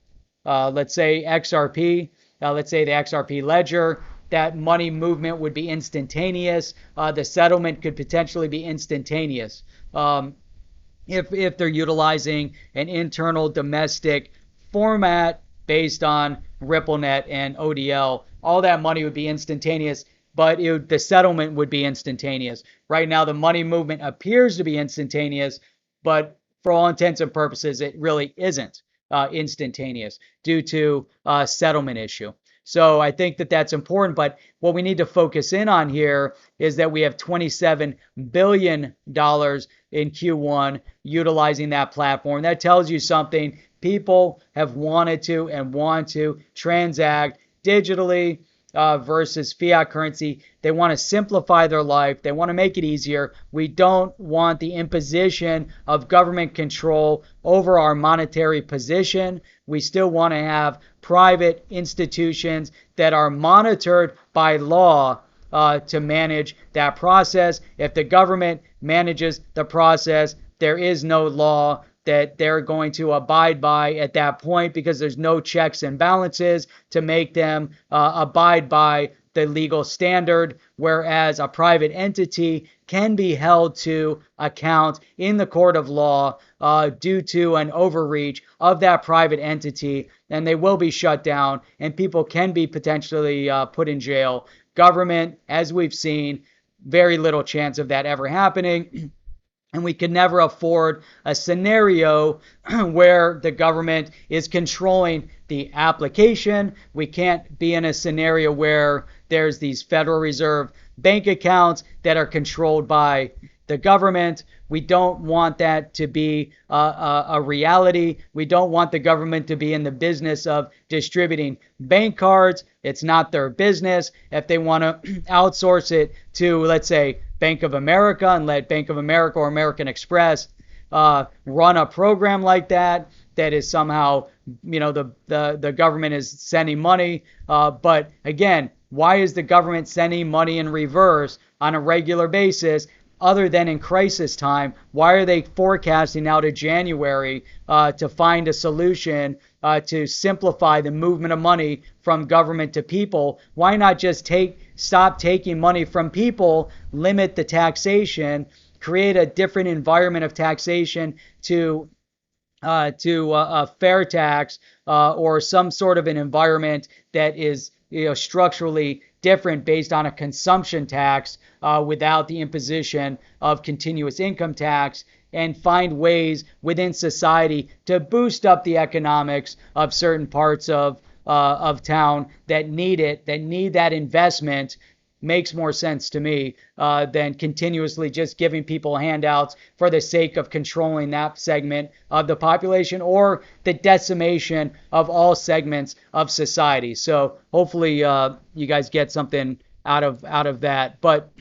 let's say XRP, let's say the XRP ledger, that money movement would be instantaneous. The settlement could potentially be instantaneous. If they're utilizing an internal domestic format based on RippleNet and ODL, all that money would be instantaneous, but the settlement would be instantaneous. Right now, the money movement appears to be instantaneous, but for all intents and purposes, it really isn't instantaneous due to a settlement issue. So I think that that's important, but what we need to focus in on here is that we have $27 billion in Q1 utilizing that platform. That tells you something. People have wanted to and want to transact digitally versus fiat currency. They want to simplify their life. They want to make it easier. We don't want the imposition of government control over our monetary position. We still want to have private institutions that are monitored by law to manage that process. If the government manages the process, there is no law that they're going to abide by at that point because there's no checks and balances to make them abide by the legal standard, whereas a private entity can be held to account in the court of law due to an overreach of that private entity, and they will be shut down, and people can be potentially put in jail. Government, as we've seen, very little chance of that ever happening. And we can never afford a scenario where the government is controlling the application. We can't be in a scenario where there's these Federal Reserve bank accounts that are controlled by the government. We don't want that to be a reality. We don't want the government to be in the business of distributing bank cards. It's not their business. If they want to outsource it to, let's say, Bank of America and let Bank of America or American Express run a program like that is somehow, the government is sending money. But again, why is the government sending money in reverse on a regular basis other than in crisis time? Why are they forecasting now to January to find a solution to simplify the movement of money from government to people? Why not just stop taking money from people, limit the taxation, create a different environment of taxation to a fair tax or some sort of an environment that is structurally different based on a consumption tax without the imposition of continuous income tax, and find ways within society to boost up the economics of certain parts of town that need it, that need that investment. Makes more sense to me than continuously just giving people handouts for the sake of controlling that segment of the population or the decimation of all segments of society. So hopefully you guys get something out of that. But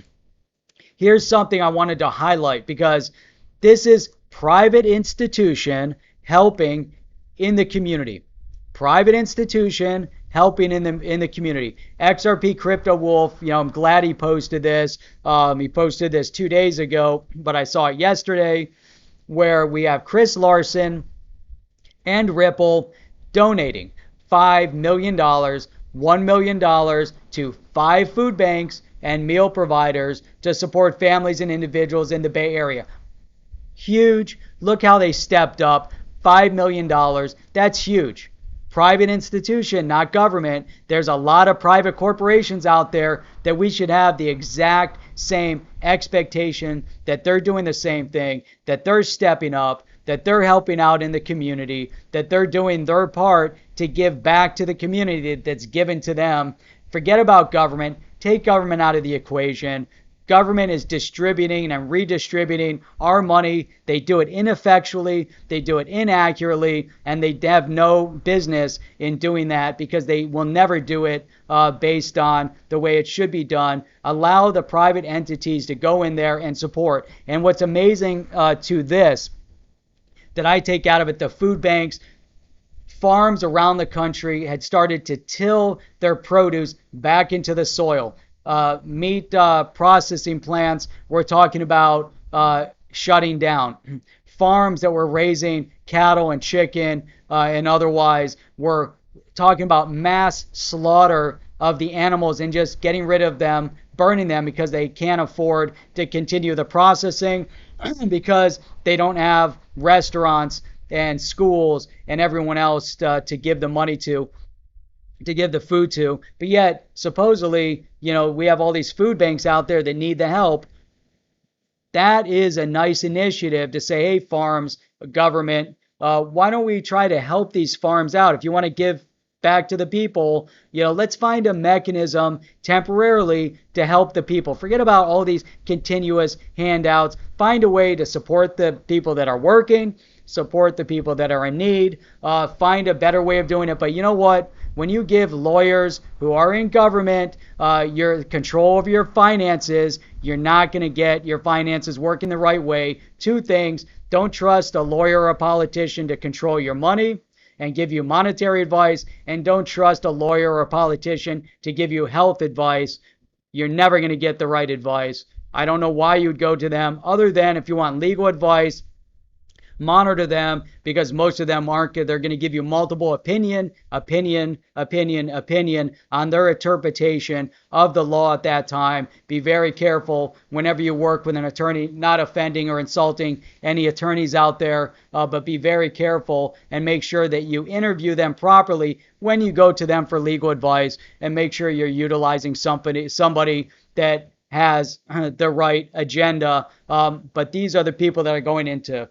here's something I wanted to highlight, because this is private institution helping in the community. Private institution helping in the community. XRP Crypto Wolf, I'm glad he posted this. He posted this 2 days ago, but I saw it yesterday, where we have Chris Larson and Ripple donating $5 million, $1 million to 5 food banks and meal providers to support families and individuals in the Bay Area. Huge. Look how they stepped up. $5 million. That's huge. Private institution, not government. There's a lot of private corporations out there that we should have the exact same expectation that they're doing the same thing, that they're stepping up, that they're helping out in the community, that they're doing their part to give back to the community that's given to them. Forget about government. Take government out of the equation. Government is distributing and redistributing our money. They do it ineffectually, they do it inaccurately, and they have no business in doing that because they will never do it based on the way it should be done. Allow the private entities to go in there and support. And what's amazing to this that I take out of it, the food banks, farms around the country had started to till their produce back into the soil. Meat processing plants we're talking about shutting down. Farms that were raising cattle and chicken and otherwise were talking about mass slaughter of the animals and just getting rid of them, burning them because they can't afford to continue the processing because they don't have restaurants and schools and everyone else to give the money to give the food to. But yet, supposedly, we have all these food banks out there that need the help. That is a nice initiative to say, hey, farms, government, why don't we try to help these farms out? If you want to give back to the people, let's find a mechanism temporarily to help the people. Forget about all these continuous handouts. Find a way to support the people that are working, support the people that are in need, find a better way of doing it. But you know what? When you give lawyers who are in government your control of your finances, you're not going to get your finances working the right way. Two things: don't trust a lawyer or a politician to control your money and give you monetary advice, and don't trust a lawyer or a politician to give you health advice. You're never going to get the right advice. I don't know why you'd go to them other than if you want legal advice. Monitor them because most of them aren't. They're going to give you multiple opinion on their interpretation of the law at that time. Be very careful whenever you work with an attorney, not offending or insulting any attorneys out there, but be very careful and make sure that you interview them properly when you go to them for legal advice, and make sure you're utilizing somebody that has the right agenda. But these are the people that are going into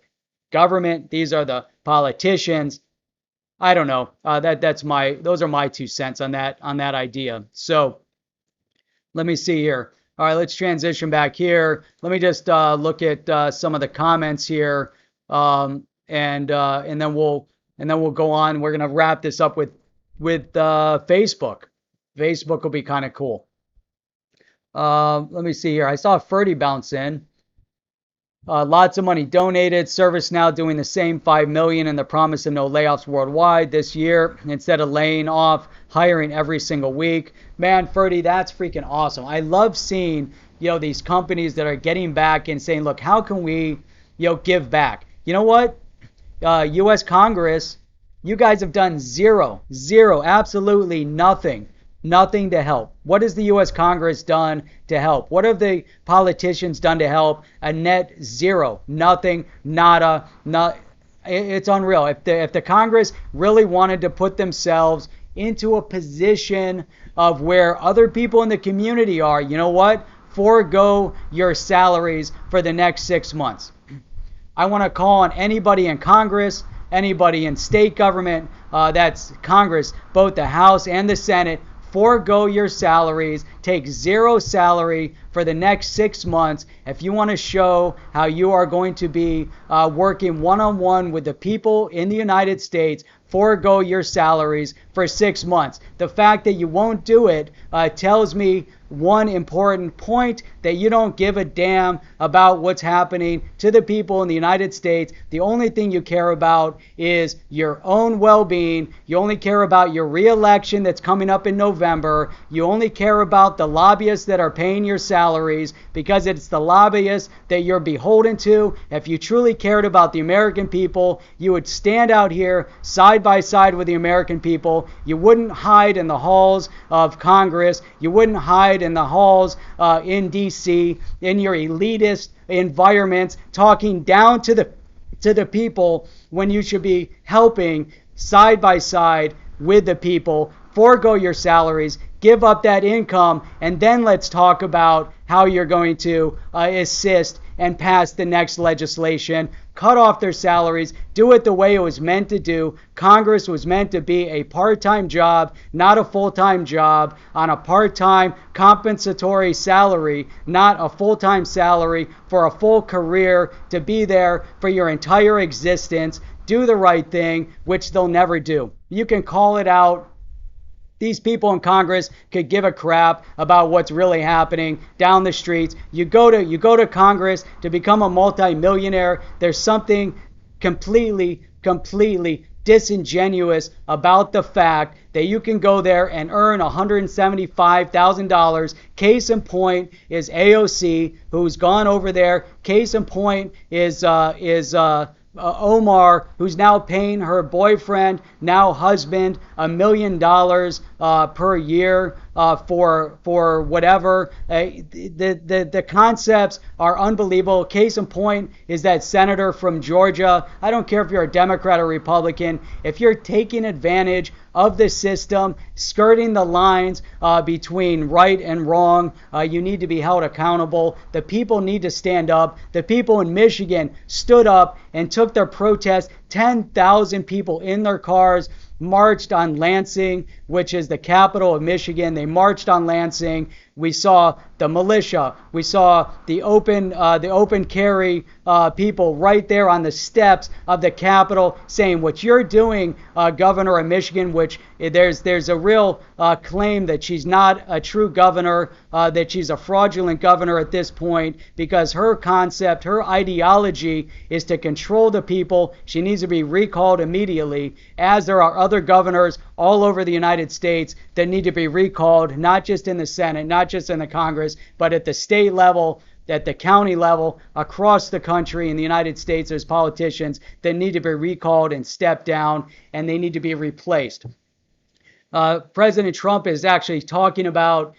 government. These are the politicians. I don't know. Those are my 2 cents on that idea. So let me see here. All right, let's transition back here. Let me just look at some of the comments here, and then we'll go on. We're gonna wrap this up with Facebook. Facebook will be kind of cool. Let me see here. I saw Ferdy bounce in. Lots of money donated. ServiceNow doing the same, $5 million, and the promise of no layoffs worldwide this year instead of laying off, hiring every single week. Man, Ferdy, that's freaking awesome. I love seeing these companies that are getting back and saying, look, how can we give back? You know what? U.S. Congress, you guys have done zero, absolutely nothing to help. What has the U.S. Congress done to help? What have the politicians done to help? A net zero, nothing, nada, not. It's unreal. If the Congress really wanted to put themselves into a position of where other people in the community are, you know what? Forego your salaries for the next 6 months. I want to call on anybody in Congress, anybody in state government, that's Congress, both the House and the Senate. Forego your salaries, take zero salary for the next 6 months. If you want to show how you are going to be working one-on-one with the people in the United States, forego your salaries for 6 months. The fact that you won't do it tells me one important point: that you don't give a damn about what's happening to the people in the United States. The only thing you care about is your own well-being. You only care about your re-election that's coming up in November. You only care about the lobbyists that are paying your salaries, because it's the lobbyists that you're beholden to. If you truly cared about the American people, you would stand out here side by side with the American people. You wouldn't hide in the halls of Congress. You wouldn't hide in the halls in D.C., in your elitist environments, talking down to to the people when you should be helping side by side with the people. Forego your salaries, give up that income, and then let's talk about how you're going to assist and pass the next legislation. Cut off their salaries, do it the way it was meant to do. Congress was meant to be a part-time job, not a full-time job, on a part-time compensatory salary, not a full-time salary for a full career, to be there for your entire existence. Do the right thing, which they'll never do. You can call it out. These people in Congress could give a crap about what's really happening down the streets. You go to Congress to become a multimillionaire. There's something completely disingenuous about the fact that you can go there and earn $175,000. Case in point is AOC, who's gone over there. Case in point is Omar, who's now paying her boyfriend, now husband, $1 million per year for whatever. The concepts are unbelievable. Case in point is that senator from Georgia. I don't care if you're a Democrat or Republican. If you're taking advantage of the system, skirting the lines between right and wrong, you need to be held accountable. The people need to stand up. The people in Michigan stood up and took their protest. 10,000 people in their cars marched on Lansing, which is the capital of Michigan. They marched on Lansing. We saw the militia. We saw the open carry people right there on the steps of the Capitol saying, what you're doing, Governor of Michigan, which there's a real claim that she's not a true governor, that she's a fraudulent governor at this point, because her concept, her ideology is to control the people. She needs to be recalled immediately, as there are other governors all over the United States that need to be recalled, not just in the Senate, not just in the Congress, but at the state level, at the county level, across the country in the United States. There's politicians that need to be recalled and step down, and they need to be replaced. President Trump is actually talking about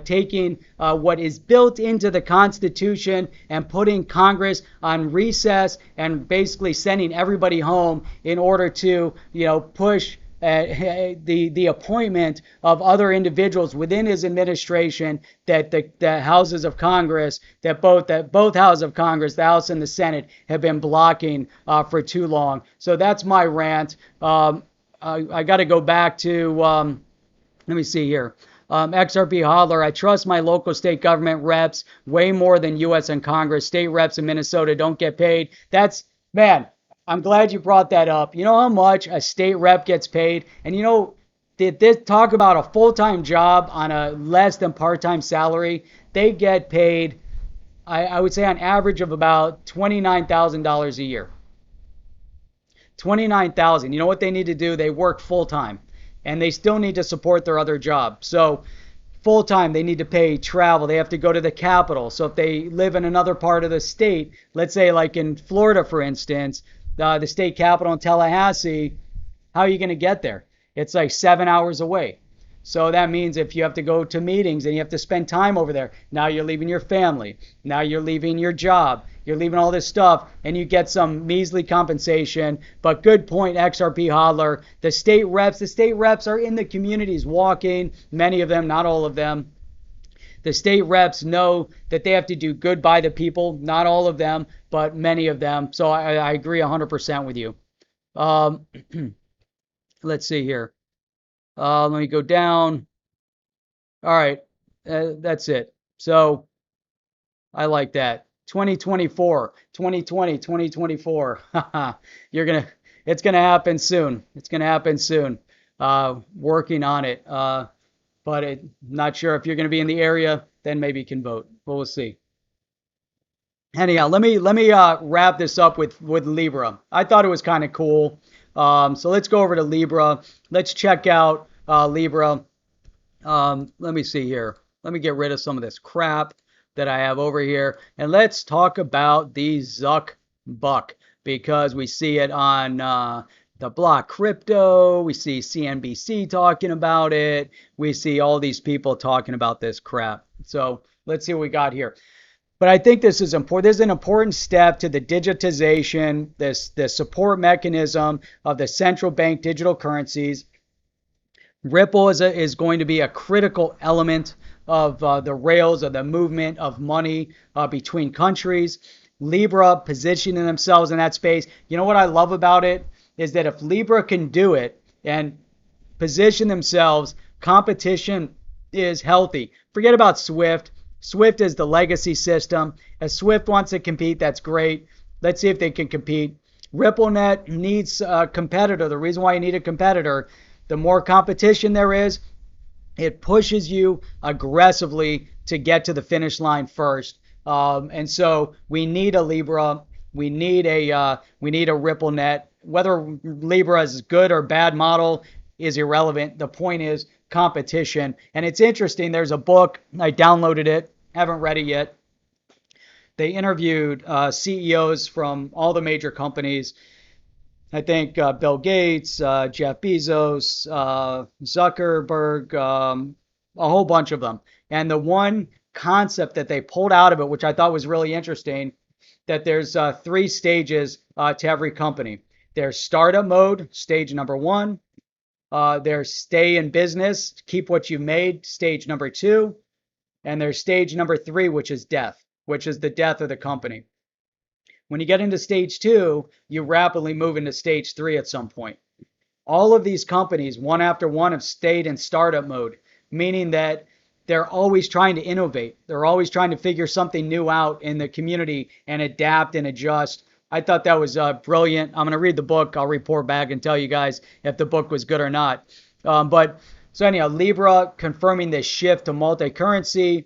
taking what is built into the Constitution and putting Congress on recess and basically sending everybody home in order to, push the appointment of other individuals within his administration that the houses of Congress, that both houses of Congress, the House and the Senate, have been blocking for too long. So that's my rant. I got to go back to, let me see here. XRP hodler, I trust my local state government reps way more than U.S. and Congress. State reps in Minnesota don't get paid. Man, I'm glad you brought that up. You know how much a state rep gets paid? And did this talk about a full-time job on a less than part-time salary? They get paid, I would say, on average of about $29,000 a year. $29,000. You know what they need to do? They work full-time, and they still need to support their other job. So full-time, they need to pay travel. They have to go to the Capitol. So if they live in another part of the state, let's say like in Florida, for instance, the state capitol in Tallahassee, how are you going to get there? It's like 7 hours away. So that means if you have to go to meetings and you have to spend time over there, now you're leaving your family. Now you're leaving your job. You're leaving all this stuff, and you get some measly compensation. But good point, XRP hodler. The state reps are in the communities walking, many of them, not all of them. The state reps know that they have to do good by the people, not all of them, but many of them. So I agree 100% with you. Let's see here. Let me go down. All right, that's it. So I like that. 2024, 2020, 2024. It's gonna happen soon. It's gonna happen soon. Working on it. But not sure if you're going to be in the area, then maybe you can vote. But we'll see. Anyhow, let me wrap this up with Libra. I thought it was kind of cool. So let's go over to Libra. Let's check out Libra. Let me see here. Let me get rid of some of this crap that I have over here, and let's talk about the Zuck Buck, because we see it on the Block Crypto. We see CNBC talking about it. We see all these people talking about this crap. So let's see what we got here. But I think this is important. This is an important step to the digitization, the support mechanism of the central bank digital currencies. Ripple is going to be a critical element of the rails of the movement of money between countries. Libra positioning themselves in that space. You know what I love about it is that if Libra can do it and position themselves, competition is healthy. Forget about Swift. Swift is the legacy system. If Swift wants to compete, that's great. Let's see if they can compete. RippleNet needs a competitor. The reason why you need a competitor, the more competition there is, it pushes you aggressively to get to the finish line first. And so we need a Libra. We need a RippleNet. Whether Libra is a good or bad model is irrelevant. The point is competition. And it's interesting. There's a book. I downloaded it. Haven't read it yet. They interviewed CEOs from all the major companies. I think Bill Gates, Jeff Bezos, Zuckerberg, a whole bunch of them. And the one concept that they pulled out of it, which I thought was really interesting, that there's 3 stages to every company. There's startup mode, stage number 1. There's stay in business, keep what you made, stage number 2. And there's stage number 3, which is death, which is the death of the company. When you get into stage 2, you rapidly move into stage 3 at some point. All of these companies, one after one, have stayed in startup mode, meaning that they're always trying to innovate. They're always trying to figure something new out in the community and adapt and adjust. I thought that was brilliant. I'm going to read the book. I'll report back and tell you guys if the book was good or not. So anyhow, Libra confirming this shift to multi-currency.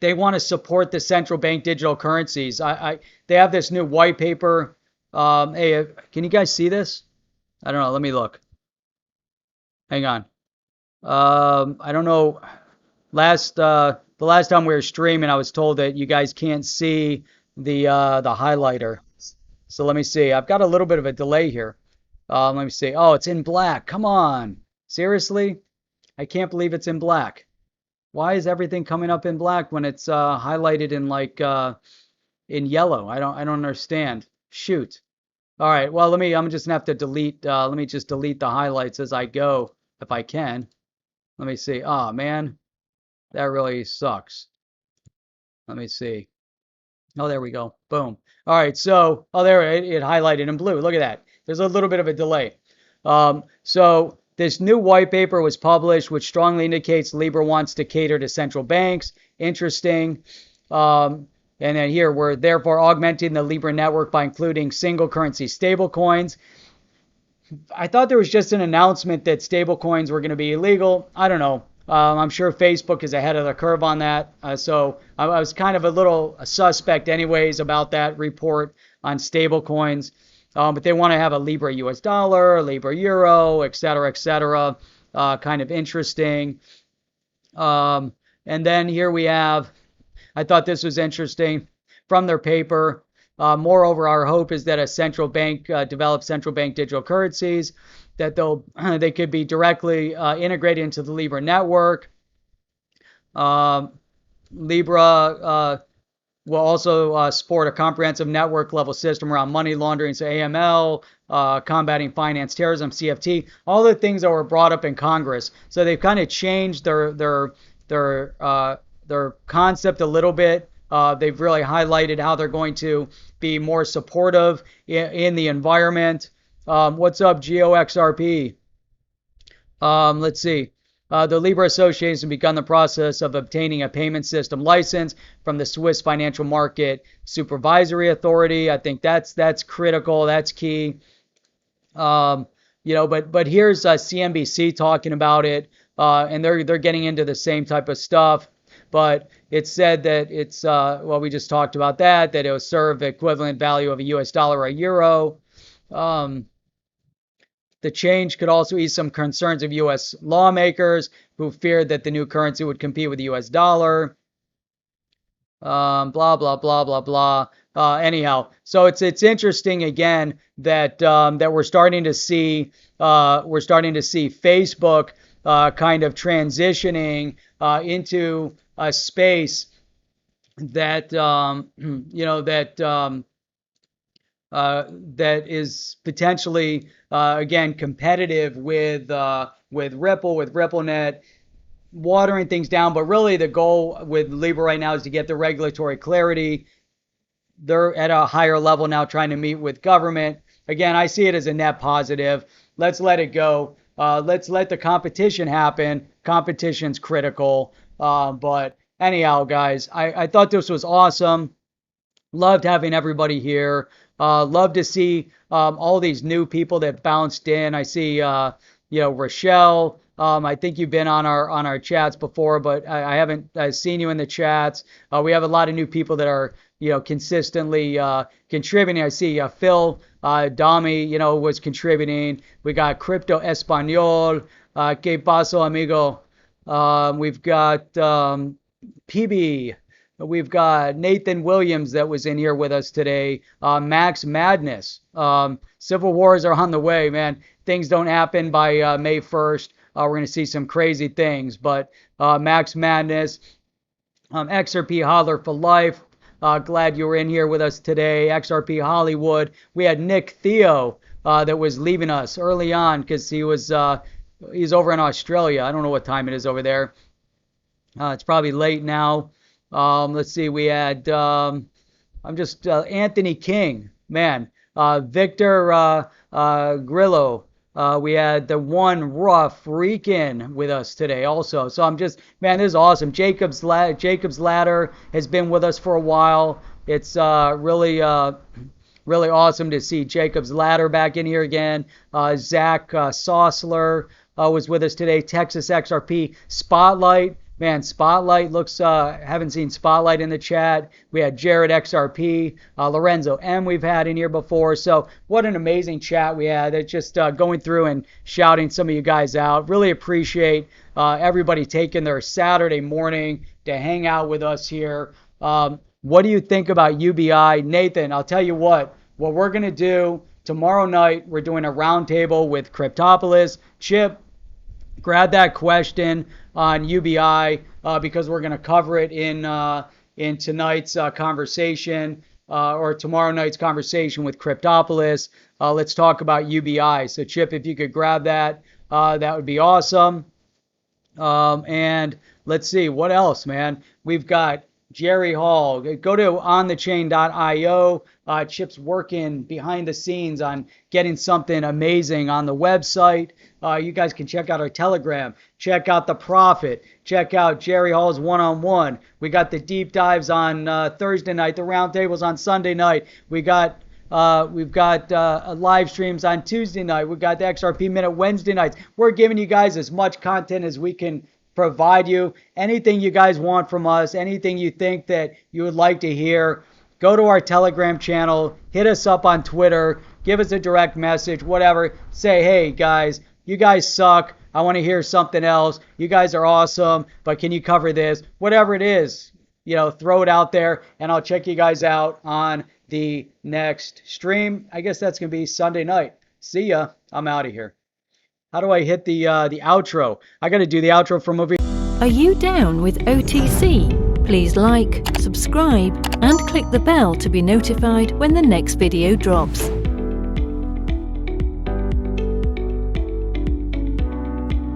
They want to support the central bank digital currencies. They have this new white paper. Hey, can you guys see this? I don't know. Let me look. Hang on. I don't know. The last time we were streaming, I was told that you guys can't see the highlighter. So let me see. I've got a little bit of a delay here. Let me see. Oh, it's in black. Come on. Seriously? I can't believe it's in black. Why is everything coming up in black when it's highlighted in like in yellow? I don't understand. Shoot. All right. Well, I'm just gonna have to delete. Let me just delete the highlights as I go if I can. Let me see. Oh man, that really sucks. Let me see. Oh, there we go. Boom. All right. So, oh, there it highlighted in blue. Look at that. There's a little bit of a delay. So this new white paper was published, which strongly indicates Libra wants to cater to central banks. Interesting. And then here, we're therefore augmenting the Libra network by including single currency stablecoins. I thought there was just an announcement that stablecoins were going to be illegal. I don't know. I'm sure Facebook is ahead of the curve on that. So I was kind of a little suspect anyways about that report on stablecoins. But they want to have a Libra US dollar, a Libra euro, et cetera, kind of interesting. And then here we have, I thought this was interesting from their paper. Moreover, our hope is that a central bank develops central bank digital currencies, that they could be directly integrated into the Libra network. Libra will also support a comprehensive network level system around money laundering, so AML, combating finance terrorism, CFT, all the things that were brought up in Congress. So they've kind of changed their concept a little bit. They've really highlighted how they're going to be more supportive in the environment. What's up, XRP? Let's see. The Libra Association has begun the process of obtaining a payment system license from the Swiss Financial Market Supervisory Authority. I think that's critical. That's key. But here's CNBC talking about it, and they're getting into the same type of stuff. But it said that it's we just talked about that it will serve the equivalent value of a US dollar or a euro. The change could also ease some concerns of U.S. lawmakers who feared that the new currency would compete with the U.S. dollar. Blah blah blah blah blah. Anyhow, so it's interesting again that we're starting to see Facebook kind of transitioning into a space that that is potentially again competitive with Ripple, with RippleNet, watering things down. But really, the goal with Libra right now is to get the regulatory clarity. They're at a higher level now, trying to meet with government. Again, I see it as a net positive. Let's let it go. Let's let the competition happen. Competition's critical. But anyhow, guys, I thought this was awesome. Loved having everybody here. Love to see all these new people that bounced in. I see, Rochelle. I think you've been on our chats before, but I haven't seen you in the chats. We have a lot of new people that are consistently contributing. I see Phil Dami, was contributing. We got Crypto Español. Que paso, amigo? We've got PB. We've got Nathan Williams that was in here with us today. Max Madness. Civil wars are on the way, man. Things don't happen by May 1st. We're going to see some crazy things. But Max Madness, XRP Holler for Life. Glad you were in here with us today. XRP Hollywood. We had Nick Theo that was leaving us early on because he's over in Australia. I don't know what time it is over there. It's probably late now. Let's see. We had Anthony King, man. Victor Grillo. We had the one rough Rican with us today also. So man, this is awesome. Jacob's Ladder has been with us for a while. It's really awesome to see Jacob's Ladder back in here again. Zach Sossler was with us today. Texas XRP Spotlight. Man, Spotlight looks, haven't seen Spotlight in the chat. We had Jared XRP, Lorenzo M we've had in here before. So what an amazing chat we had. It's just going through and shouting some of you guys out. Really appreciate everybody taking their Saturday morning to hang out with us here. What do you think about UBI? Nathan, I'll tell you what we're going to do tomorrow night. We're doing a roundtable with Cryptopolis. Chip, grab that question on UBI because we're going to cover it in tonight's conversation or tomorrow night's conversation with Cryptopolis. Let's talk about UBI. So Chip, if you could grab that, that would be awesome. And let's see what else, man. We've got Jerry Hall. Go to onthechain.io. Chip's working behind the scenes on getting something amazing on the website. You guys can check out our Telegram. Check out The Profit. Check out Jerry Hall's one-on-one. We got the deep dives on Thursday night. The roundtables on Sunday night. we've got live streams on Tuesday night. We've got the XRP Minute Wednesday nights. We're giving you guys as much content as we can provide you. Anything you guys want from us, anything you think that you would like to hear, go to our Telegram channel, hit us up on Twitter, give us a direct message, whatever. Say, hey guys, you guys suck. I want to hear something else. You guys are awesome, but can you cover this? Whatever it is, throw it out there, and I'll check you guys out on the next stream. I guess that's going to be Sunday night. See ya. I'm out of here. How do I hit the outro? I got to do the outro from over here. Are you down with OTC? Please like, subscribe, and click the bell to be notified when the next video drops.